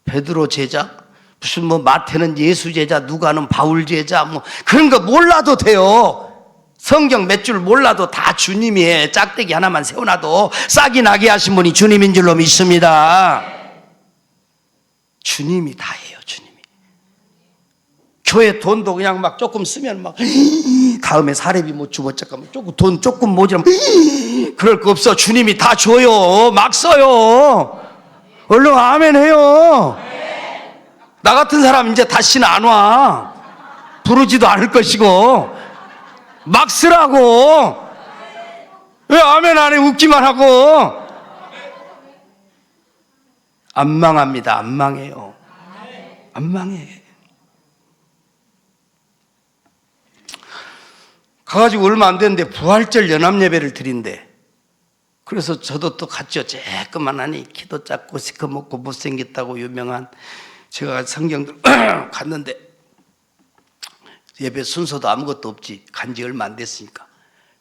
베드로 제자? 무슨 마태는 예수 제자, 누가는 바울 제자, 그런 거 몰라도 돼요. 성경 몇 줄 몰라도 다 주님이 해. 짝대기 하나만 세워놔도 싹이 나게 하신 분이 주님인 줄로 믿습니다. 주님이 다 해요. 주님이. 교회 돈도 그냥 막 조금 쓰면 막 다음에 사례비 못 주고 잠깐만 돈 조금 모자라면 그럴 거 없어. 주님이 다 줘요. 막 써요. 얼른 아멘 해요. 나 같은 사람 이제 다시는 안 와. 부르지도 않을 것이고. 막 쓰라고. 왜 아멘 안 해? 웃기만 하고. 안 망합니다. 안 망해요. 안 망해. 가가지고 얼마 안 됐는데 부활절 연합예배를 드린대. 그래서 저도 또 갔죠. 쬐끄만하니 키도 작고 시커멓고 못생겼다고 유명한, 제가 성경들 갔는데 예배 순서도 아무것도 없지. 간지 얼마 안 됐으니까.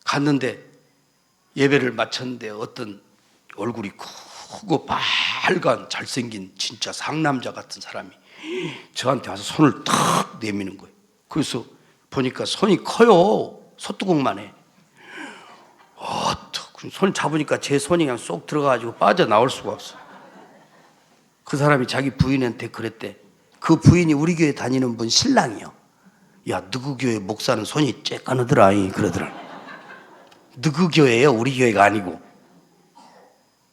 갔는데 예배를 마쳤는데 어떤 얼굴이 크고 빨간 잘생긴 진짜 상남자 같은 사람이 저한테 와서 손을 탁 내미는 거예요. 그래서 보니까 손이 커요. 소뚜껑만 해. 손 잡으니까 제 손이 그냥 쏙 들어가가지고 빠져나올 수가 없어. 그 사람이 자기 부인한테 그랬대. 그 부인이 우리 교회 다니는 분 신랑이요. 야, 누구 교회 목사는 손이 쬐까느더라 그러더라. 누구 교회예요? 우리 교회가 아니고.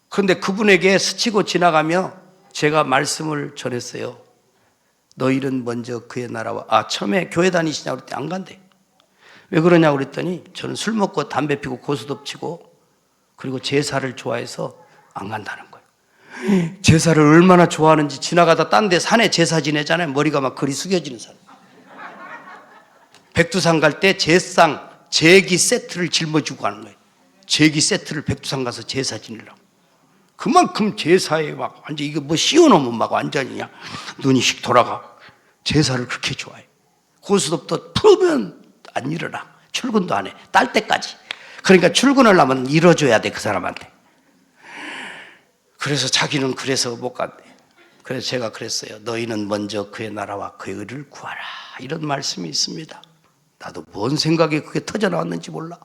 그런데 그분에게 스치고 지나가며 제가 말씀을 전했어요. 너희는 먼저 그의 나라와, 처음에 교회 다니시냐고 그랬더니 안 간대. 왜 그러냐고 그랬더니 저는 술 먹고 담배 피고 고스톱 치고 그리고 제사를 좋아해서 안 간다는 거예요. 제사를 얼마나 좋아하는지 지나가다 딴 데 산에 제사 지내잖아요. 머리가 막 그리 숙여지는 사람. 백두산 갈 때 제상, 제기 세트를 짊어지고 가는 거예요. 제기 세트를 백두산 가서 제사 지내려고. 그만큼 제사에 막 완전 이거 뭐 씌워놓으면 막 완전히 그냥 눈이 씩 돌아가. 제사를 그렇게 좋아해. 고스톱도 풀으면 안 일어나. 출근도 안 해. 딸 때까지. 그러니까 출근을 하면 일어줘야 돼, 그 사람한테. 그래서 자기는 그래서 못 간대. 그래서 제가 그랬어요. 너희는 먼저 그의 나라와 그의 의를 구하라. 이런 말씀이 있습니다. 나도 뭔 생각에 그게 터져나왔는지 몰라.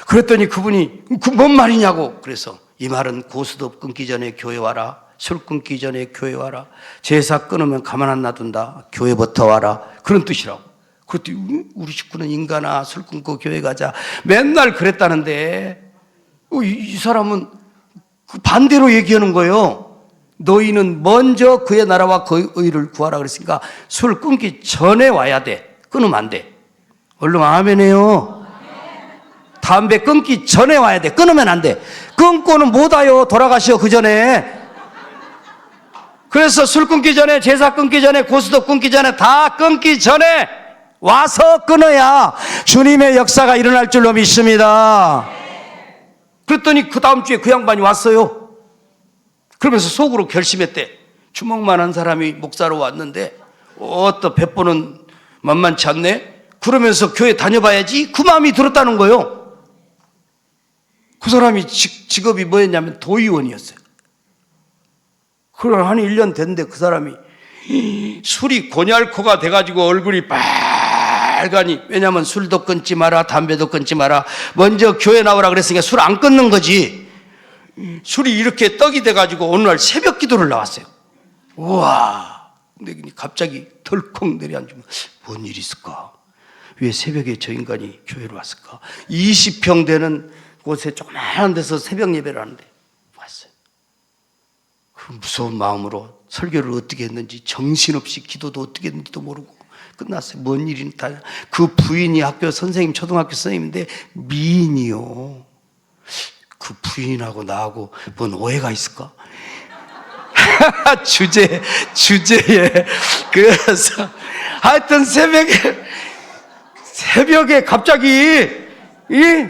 그랬더니 그분이 그 뭔 말이냐고. 그래서 이 말은 고스톱 끊기 전에 교회 와라. 술 끊기 전에 교회 와라. 제사 끊으면 가만 안 놔둔다. 교회부터 와라. 그런 뜻이라고. 그랬더니 우리 식구는 인간아 술 끊고 교회 가자. 맨날 그랬다는데 이 사람은 반대로 얘기하는 거예요. 너희는 먼저 그의 나라와 그의 의를 구하라 그랬으니까 술 끊기 전에 와야 돼. 끊으면 안 돼. 얼른 아멘해요. 담배 끊기 전에 와야 돼. 끊으면 안 돼. 끊고는 못 와요. 돌아가시오 그 전에. 그래서 술 끊기 전에, 제사 끊기 전에, 고스톱 끊기 전에, 다 끊기 전에 와서 끊어야 주님의 역사가 일어날 줄로 믿습니다. 그랬더니 그 다음 주에 그 양반이 왔어요. 그러면서 속으로 결심했대. 주먹만한 사람이 목사로 왔는데 또 배포는 만만치 않네. 그러면서 교회 다녀봐야지. 그 마음이 들었다는 거예요. 그 사람이 직업이 뭐였냐면 도의원이었어요. 그럼 한 1년 됐는데 그 사람이 술이 곤얄코가 돼가지고 얼굴이 빨가니, 왜냐하면 술도 끊지 마라, 담배도 끊지 마라, 먼저 교회 나오라 그랬으니까 술 안 끊는 거지. 술이 이렇게 떡이 돼가지고 어느 날 새벽 기도를 나왔어요. 우와. 근데 갑자기 덜컥 내려앉으면 뭔 일이 있을까? 왜 새벽에 저 인간이 교회로 왔을까? 20평 되는 곳에 조그마한 데서 새벽 예배를 하는데 왔어요. 그 무서운 마음으로 설교를 어떻게 했는지, 정신없이 기도도 어떻게 했는지도 모르고 끝났어요. 뭔 일이 다. 그 부인이 학교 선생님, 초등학교 선생님인데 미인이요. 그 부인하고 나하고 뭔 오해가 있을까? 주제에. 그래서 하여튼 새벽에 갑자기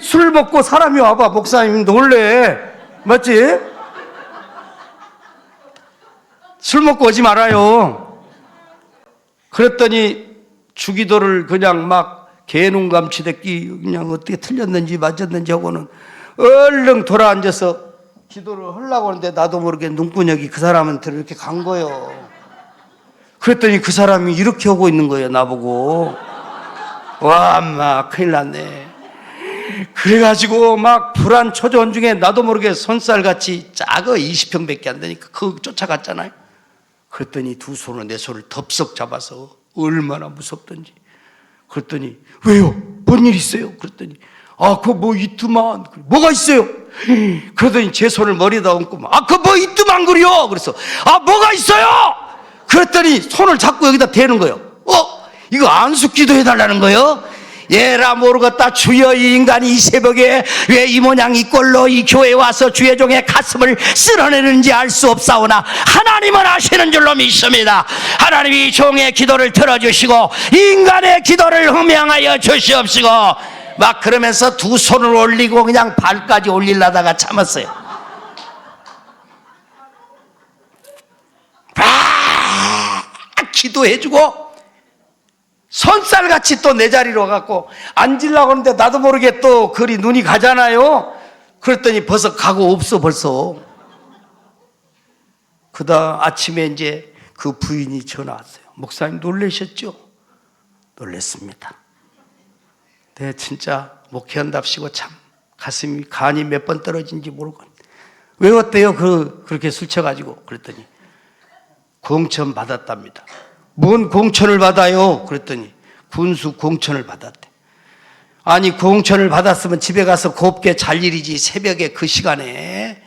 술 먹고 사람이 와봐. 목사님 놀래. 맞지? 술 먹고 오지 말아요. 그랬더니 주기도를 그냥 막 개눈감치대기 그냥 어떻게 틀렸는지 맞았는지 하고는 얼른 돌아앉아서 기도를 하려고 하는데 나도 모르게 눈구녕이 그 사람한테 이렇게 간 거예요. 그랬더니 그 사람이 이렇게 하고 있는 거예요. 나보고. 와, 막 큰일 났네. 그래가지고 막 불안 초조한 중에 나도 모르게 손살같이 작아 20평밖에 안 되니까 그거 쫓아갔잖아요. 그랬더니 두 손으로 내 손을 덥석 잡아서 얼마나 무섭던지. 그랬더니 왜요? 뭔 일 있어요? 그랬더니 그거 뭐 있더만. 뭐가 있어요? 그러더니 제 손을 머리에다 얹고 그거 뭐 있더만 그래요. 그래서 뭐가 있어요? 그랬더니 손을 잡고 여기다 대는 거예요. 이거 안숙기도 해달라는 거예요? 얘라 모르겠다. 주여, 이 인간이 이 새벽에 왜 이 모양 이 꼴로 이 교회에 와서 주의 종의 가슴을 쓸어내는지 알 수 없사오나 하나님은 아시는 줄로 믿습니다. 하나님이 종의 기도를 들어주시고 인간의 기도를 흠양하여 주시옵시고 막 그러면서 두 손을 올리고 그냥 발까지 올리려다가 참았어요. 기도해주고 손살같이 또 내 자리로 와갖고 앉으려고 하는데 나도 모르게 또 그리 눈이 가잖아요. 그랬더니 벌써 가고 없어 벌써. 그다음 아침에 이제 그 부인이 전화 왔어요. 목사님 놀라셨죠? 놀랬습니다. 네, 진짜 목회한답시고 참 가슴이 간이 몇 번 떨어진지 모르고. 왜 어때요? 그렇게 술 쳐가지고. 그랬더니 공천 받았답니다. 뭔 공천을 받아요? 그랬더니 군수 공천을 받았대. 아니 공천을 받았으면 집에 가서 곱게 잘 일이지. 새벽에 그 시간에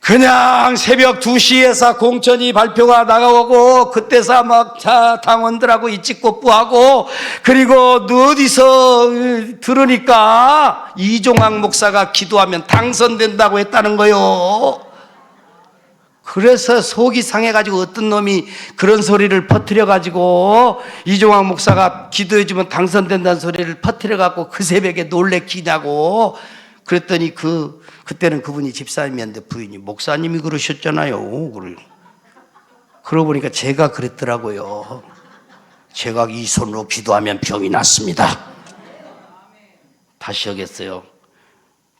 그냥 새벽 2시에서 공천이 발표가 나가오고 그때서 막 당원들하고 이찍고뿌하고 그리고 어디서 들으니까 이종학 목사가 기도하면 당선된다고 했다는 거요. 그래서 속이 상해가지고 어떤 놈이 그런 소리를 퍼뜨려가지고 이종학 목사가 기도해주면 당선된다는 소리를 퍼뜨려갖고 그 새벽에 놀래키냐고. 그랬더니 그때는 그분이 집사님이었는데 부인이 목사님이 그러셨잖아요. 그러고 보니까 제가 그랬더라고요. 제가 이 손으로 기도하면 병이 낫습니다. 다시 하겠어요.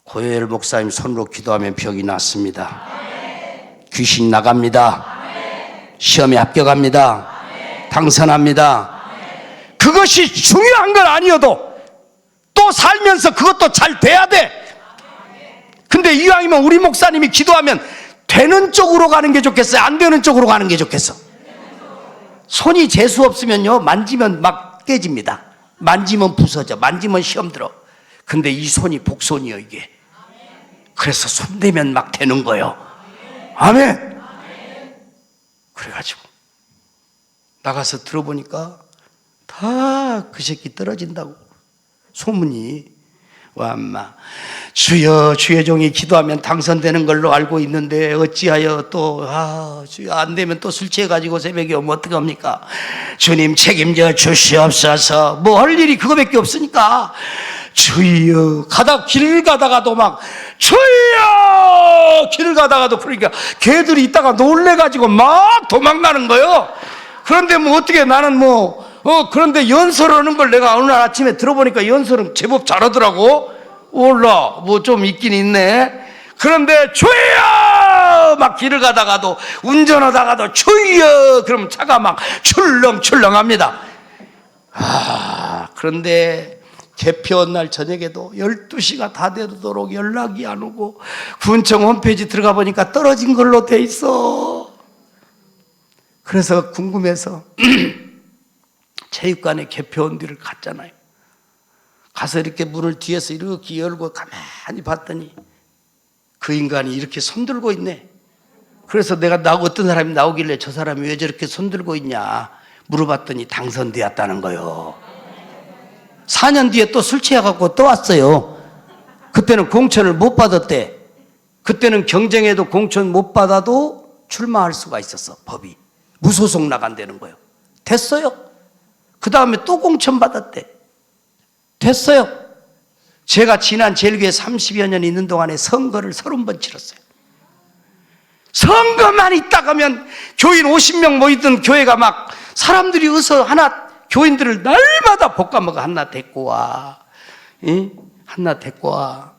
고요엘 목사님 손으로 기도하면 병이 낫습니다. 귀신 나갑니다. 시험에 합격합니다. 당선합니다. 그것이 중요한 건 아니어도 또 살면서 그것도 잘 돼야 돼. 근데 이왕이면 우리 목사님이 기도하면 되는 쪽으로 가는 게 좋겠어요? 안 되는 쪽으로 가는 게 좋겠어? 손이 재수 없으면요 만지면 막 깨집니다. 만지면 부서져. 만지면 시험 들어. 근데 이 손이 복손이요 이게. 그래서 손대면 막 되는 거예요. 아멘. 그래가지고 나가서 들어보니까 다 그 새끼 떨어진다고 소문이. 와, 엄마, 주여, 주의 종이 기도하면 당선되는 걸로 알고 있는데 어찌하여 또 주여, 안 되면 또 술 취해가지고 새벽에 오면 어떡합니까? 주님 책임져 주시옵소서. 뭐 할 일이 그거밖에 없으니까 주여, 길 가다가도 막 주여, 길 가다가도 그러니까 걔들이 있다가 놀래가지고 막 도망가는 거예요. 그런데 뭐 어떻게 나는 그런데 연설하는 걸 내가 어느 날 아침에 들어보니까 연설은 제법 잘하더라고. 올라, 뭐 좀 있긴 있네. 그런데 주여! 막 길을 가다가도, 운전하다가도 주여! 그러면 차가 막 출렁출렁 합니다. 그런데 개표한 날 저녁에도 12시가 다 되도록 연락이 안 오고, 군청 홈페이지 들어가 보니까 떨어진 걸로 돼 있어. 그래서 궁금해서, 체육관에 개표원 뒤를 갔잖아요. 가서 이렇게 문을 뒤에서 이렇게 열고 가만히 봤더니 그 인간이 이렇게 손들고 있네. 그래서 내가 어떤 사람이 나오길래 저 사람이 왜 저렇게 손들고 있냐 물어봤더니 당선되었다는 거예요. 4년 뒤에 또 술 취해갖고 또 왔어요. 그때는 공천을 못 받았대. 그때는 경쟁에도 공천 못 받아도 출마할 수가 있었어. 법이 무소속 나간다는 거예요. 됐어요. 그 다음에 또 공천 받았대. 됐어요. 제가 지난 제일교회 30여 년 있는 동안에 선거를 30번 치렀어요. 선거만 있다 가면 교인 50명 모이던 교회가 막 사람들이 어서 교인들을 날마다 볶아먹어. 하나 데리고 와. 하나 데리고 와.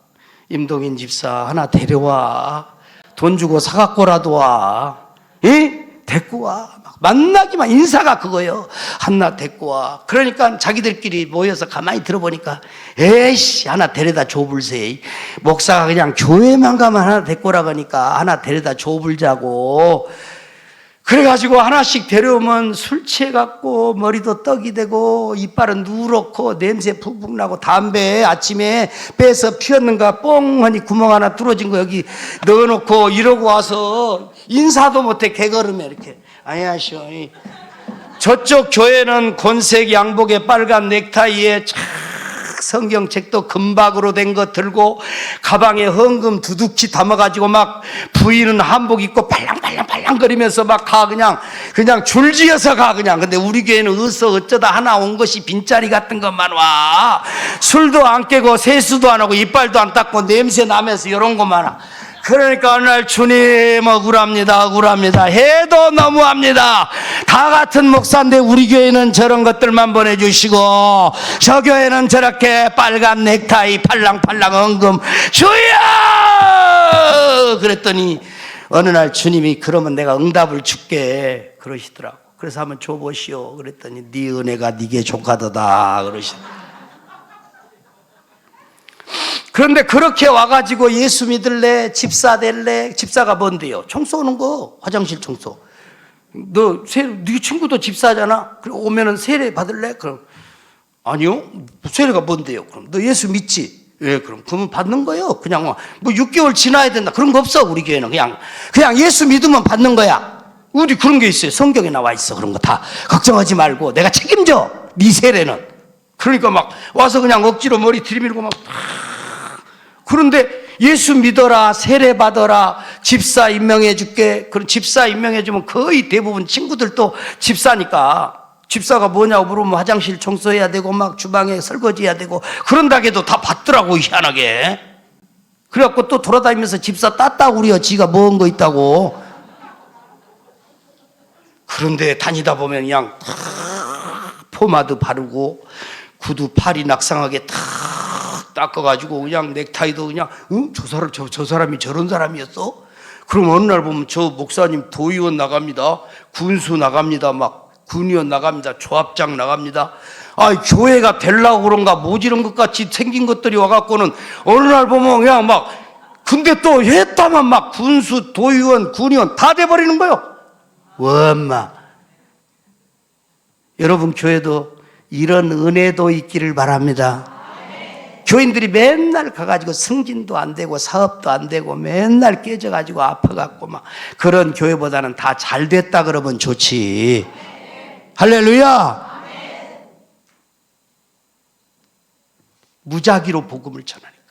임동인 집사 하나 데려와. 돈 주고 사갖고라도 와. 데리고 와. 만나기만 인사가 그거예요. 하나 데리고 와. 그러니까 자기들끼리 모여서 가만히 들어보니까 에이씨 하나 데려다 줘불세. 목사가 그냥 교회만 가면 하나 데리고 오라고 하니까 하나 데려다 줘불자고. 그래가지고 하나씩 데려오면 술 취해갖고 머리도 떡이 되고 이빨은 누렇고 냄새 푹푹 나고 담배 아침에 빼서 피웠는가 뽕하니 구멍 하나 뚫어진 거 여기 넣어놓고 이러고 와서 인사도 못해. 개걸음에 이렇게 안녕하시오. 저쪽 교회는 곤색 양복에 빨간 넥타이에 성경책도 금박으로 된 거 들고 가방에 헌금 두둑히 담아가지고 막 부인은 한복 입고 팔랑팔랑거리면서 막 가. 그냥 줄지어서 가. 근데 우리 교회는 어쩌다 하나 온 것이 빈자리 같은 것만 와. 술도 안 깨고 세수도 안 하고 이빨도 안 닦고 냄새 나면서 이런 것만 와. 그러니까 어느 날 주님 억울합니다. 해도 너무합니다. 다 같은 목사인데 우리 교회는 저런 것들만 보내주시고 저 교회는 저렇게 빨간 넥타이 팔랑팔랑 헌금 주여! 그랬더니 어느 날 주님이 그러면 내가 응답을 줄게 그러시더라고. 그래서 한번 줘보시오. 그랬더니 네 은혜가 네게 족하도다 그러시더라고. 그런데 그렇게 와가지고 예수 믿을래? 집사 될래? 집사가 뭔데요? 청소 오는 거, 화장실 청소. 네 친구도 집사잖아? 그럼 오면은 세례 받을래? 그럼, 아니요. 세례가 뭔데요? 그럼, 너 예수 믿지? 예, 그러면 받는 거예요. 그냥 뭐 6개월 지나야 된다. 그런 거 없어, 우리 교회는. 그냥 예수 믿으면 받는 거야. 우리 그런 게 있어요. 성경에 나와 있어. 그런 거 다. 걱정하지 말고 내가 책임져. 네 세례는. 그러니까 막 와서 그냥 억지로 머리 들이밀고 막 그런데 예수 믿어라, 세례 받아라, 집사 임명해 줄게. 그럼 집사 임명해 주면 거의 대부분 친구들도 집사니까. 집사가 뭐냐고 물으면 화장실 청소해야 되고 막 주방에 설거지 해야 되고 그런다고 해도 다 받더라고, 희한하게. 그래갖고 또 돌아다니면서 집사 땄다고 그래요. 지가 먹은 거 있다고. 그런데 다니다 보면 그냥 포마드 바르고 구두 팔이 낙상하게 닦아가지고 그냥 넥타이도 그냥 저 사람이 저런 사람이었어? 그럼 어느 날 보면 저 목사님 도의원 나갑니다. 군수 나갑니다. 막 군의원 나갑니다. 조합장 나갑니다. 교회가 되려고 그런가 모지른 것 같이 생긴 것들이 와갖고는 어느 날 보면 그냥 막 근데 또 했다만 막 군수, 도의원, 군의원 다 돼버리는 거예요. 엄마. 여러분 교회도 이런 은혜도 있기를 바랍니다. 교인들이 맨날 가가지고 승진도 안 되고 사업도 안 되고 맨날 깨져가지고 아파갖고 막 그런 교회보다는 다 잘 됐다 그러면 좋지. 할렐루야. 무작위로 복음을 전하니까.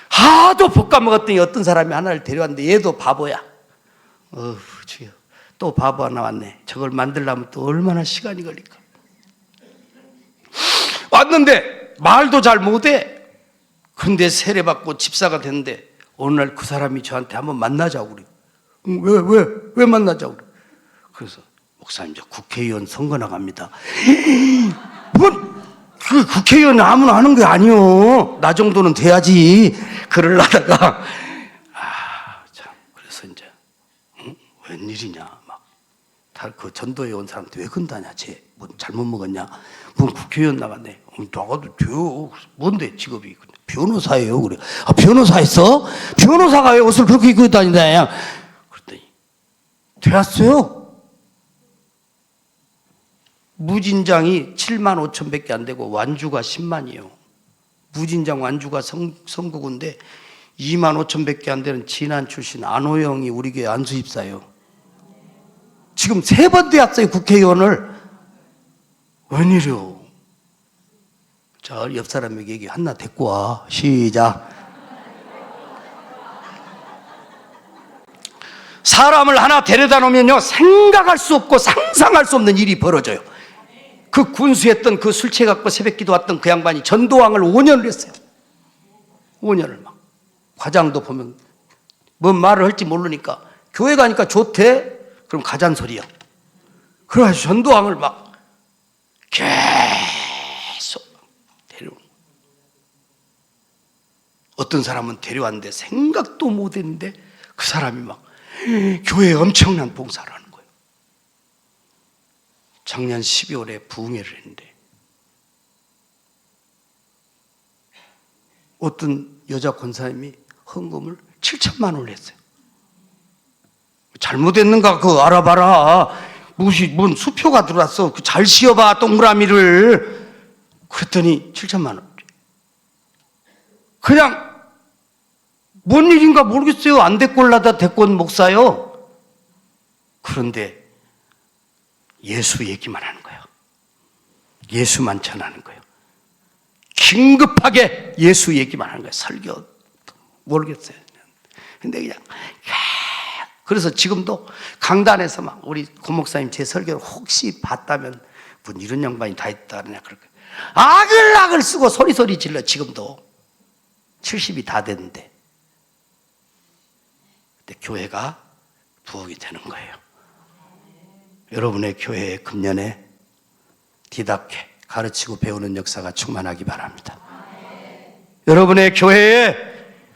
하도 볶아 먹었더니 어떤 사람이 하나를 데려왔는데 얘도 바보야. 주여, 또 바보 하나 왔네. 저걸 만들려면 또 얼마나 시간이 걸릴까. 왔는데 말도 잘 못해. 근데 세례받고 집사가 됐는데 어느 날 그 사람이 저한테 한번 만나자고 그래. 왜 만나자고 그래. 그래서 목사님, 저 국회의원 선거 나갑니다. 그 국회의원 아무나 하는 게 아니요. 나 정도는 돼야지. 그러려다가 참, 그래서 이제 웬일이냐 막 다 그 전도에 온 사람한테 왜 건다냐, 쟤 뭐 잘못 먹었냐, 뭐 국회의원 나갔네. 나가도 돼요. 뭔데 직업이? 변호사예요. 그래. 변호사 했어? 변호사가 왜 옷을 그렇게 입고 다니냐? 그랬더니 되었어요. 무진장이 7만 5천 밖에 안 되고 완주가 10만이에요. 무진장 완주가 성구군데 2만 5천 밖에 안 되는 진안 출신 안호영이 우리 교회 안수집사예요. 지금 3번 되었어요, 국회의원을. 웬일이요? 자, 옆 사람에게 얘기 하나 데리고 와. 시작. 사람을 하나 데려다 놓으면요, 생각할 수 없고 상상할 수 없는 일이 벌어져요. 그 군수했던 그 술 취해갖고 새벽기도 왔던 그 양반이 전도왕을 5년을 했어요. 5년을 막. 과장도 보면 뭔 말을 할지 모르니까 교회 가니까 좋대? 그럼 가잔소리야. 그래가지고 전도왕을 막 계속 데려오는 거예요. 어떤 사람은 데려왔는데 생각도 못했는데 그 사람이 막 교회에 엄청난 봉사를 하는 거예요. 작년 12월에 부흥회를 했는데 어떤 여자 권사님이 헌금을 7천만 원을 했어요. 잘못했는가 그거 알아봐라. 뭔 수표가 들어왔어. 잘 씌워봐 동그라미를. 그랬더니 7천만 원. 그냥 뭔 일인가 모르겠어요. 안 데꼴라다 데꼰 목사요. 그런데 예수 얘기만 하는 거예요. 예수만 전하는 거예요. 긴급하게 예수 얘기만 하는 거예요. 설교 모르겠어요. 근데 그냥 그래서 지금도 강단에서 막 우리 고목사님 제 설교를 혹시 봤다면 뭐 이런 양반이 다 있다냐 그렇게 아글아글 쓰고 소리 질러. 지금도 70이 다 됐는데 근데 교회가 부흥이 되는 거예요. 여러분의 교회에 금년에 디답게 가르치고 배우는 역사가 충만하기 바랍니다. 여러분의 교회에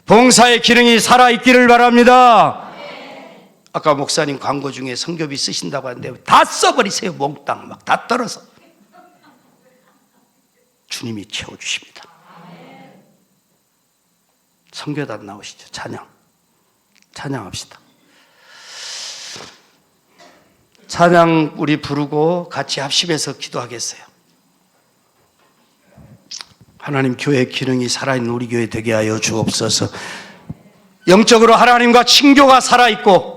봉사의 기능이 살아있기를 바랍니다. 아까 목사님 광고 중에 선교비 쓰신다고 하는데 다 써버리세요. 몽땅 막 다 떨어서. 주님이 채워주십니다. 선교단 나오시죠. 찬양합시다. 찬양 우리 부르고 같이 합심해서 기도하겠어요. 하나님, 교회 기능이 살아있는 우리 교회 되게 하여 주옵소서. 영적으로 하나님과 친교가 살아있고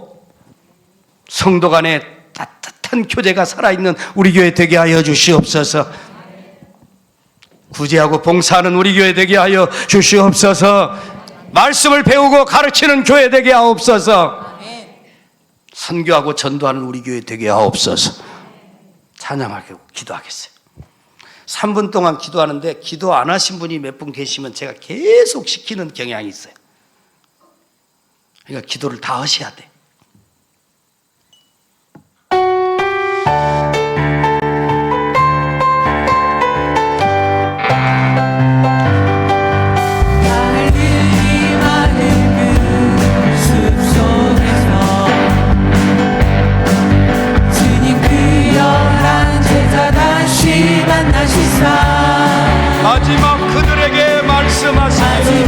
성도 간에 따뜻한 교제가 살아있는 우리 교회 되게 하여 주시옵소서. 구제하고 봉사하는 우리 교회 되게 하여 주시옵소서. 말씀을 배우고 가르치는 교회 되게 하옵소서. 선교하고 전도하는 우리 교회 되게 하옵소서. 찬양하고 기도하겠어요. 3분 동안 기도하는데 기도 안 하신 분이 몇 분 계시면 제가 계속 시키는 경향이 있어요. 그러니까 기도를 다 하셔야 돼. 마지막 그들에게 말씀하시니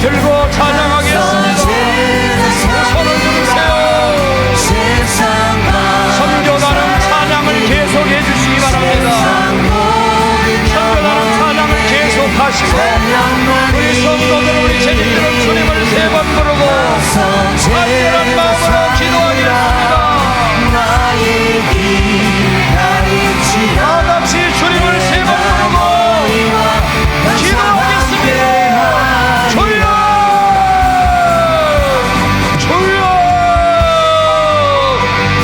들고 찬양하겠습니다. 손을 들으세요. 선교단은 찬양을 계속해 주시기 바랍니다. 선교단은 찬양을 계속하시고 우리 성도들 우리 제자들은 주님을 세 번 부르고 간절한 마음으로 기도하겠습니다. 다같이 주님을 세 번 부르고 기도하겠습니다. 주여 주여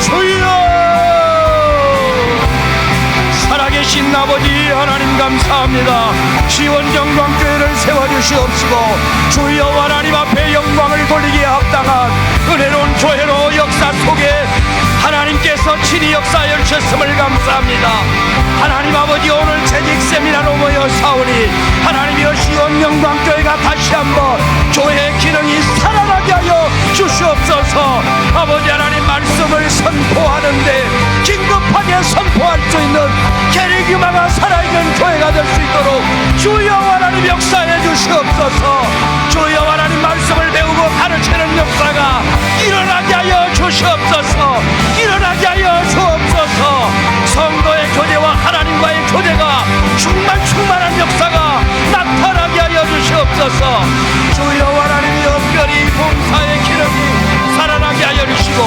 주여. 살아계신 아버지 하나님 감사합니다. 시원정광교회를 세워주시옵시고 주여 하나님 앞에 영광을 돌리기에 합당한 은혜로운 교회로 역사 속에 하나님께서 친히 역사하여 주셨음을 감사합니다. 하나님 아버지 오늘 재직 세미나로 모여 사오니 하나님이여 시원영광교회가 다시 한번 교회의 기능이 살아나게 하여 주시옵소서. 아버지 하나님 말씀을 선포하는데 긴급하게 선포할 수 있는 계리규마가 살아있는 교회가 될 수 있도록 주여 하나님 역사해 주시옵소서. 주여 하나님 말씀을 배우고 가르치는 역사가 일어나게 하여 주시옵소서. 일어나게 하여 주옵소서. 성도의 교제와 하나님과의 교제가 충만한 역사가 나타나게 하여 주시옵소서. 주여 하나님 역별히 봉사의 기능이 살아나게 하여 주시고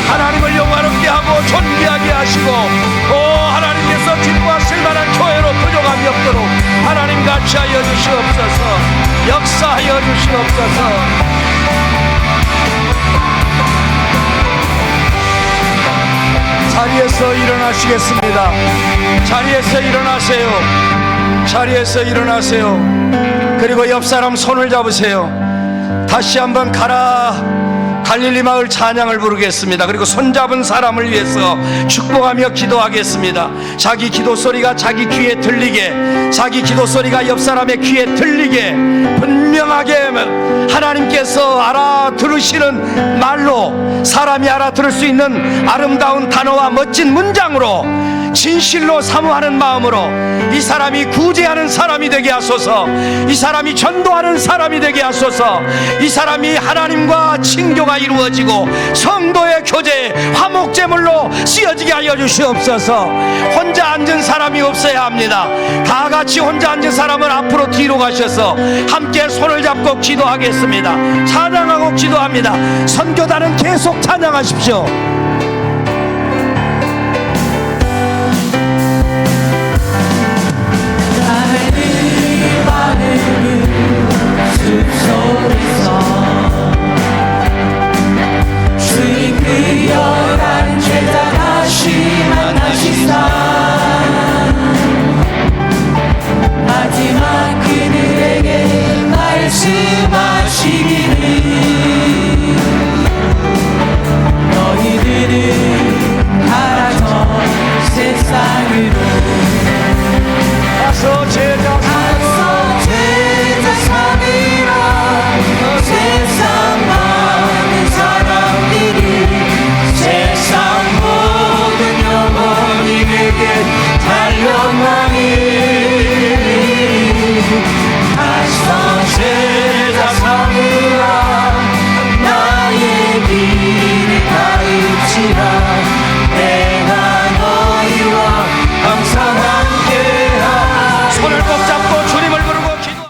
하나님을 영화롭게 하고 존귀하게 하시고 하나님께서 기뻐하실 만한 교회로 부족함이 없도록 하나님 같이 하여 주시옵소서. 역사하여 주시옵소서. 자리에서 일어나시겠습니다. 자리에서 일어나세요. 자리에서 일어나세요. 그리고 옆 사람 손을 잡으세요. 다시 한번 가라 갈릴리 마을 찬양을 부르겠습니다. 그리고 손잡은 사람을 위해서 축복하며 기도하겠습니다. 자기 기도 소리가 자기 귀에 들리게, 자기 기도 소리가 옆 사람의 귀에 들리게 분명하게 하나님께서 알아들으시는 말로, 사람이 알아들을 수 있는 아름다운 단어와 멋진 문장으로 진실로 사모하는 마음으로 이 사람이 구제하는 사람이 되게 하소서. 이 사람이 전도하는 사람이 되게 하소서. 이 사람이 하나님과 친교가 이루어지고 성도의 교제 화목제물로 쓰여지게 하여 주시옵소서. 혼자 앉은 사람이 없어야 합니다. 다 같이 혼자 앉은 사람은 앞으로 뒤로 가셔서 함께 손을 잡고 기도하겠습니다. 찬양하고 기도합니다. 선교단은 계속 찬양하십시오. 숲속에서 주님 그 열한 제자 다시 만나시사 마지막 그들에게 말씀하시기를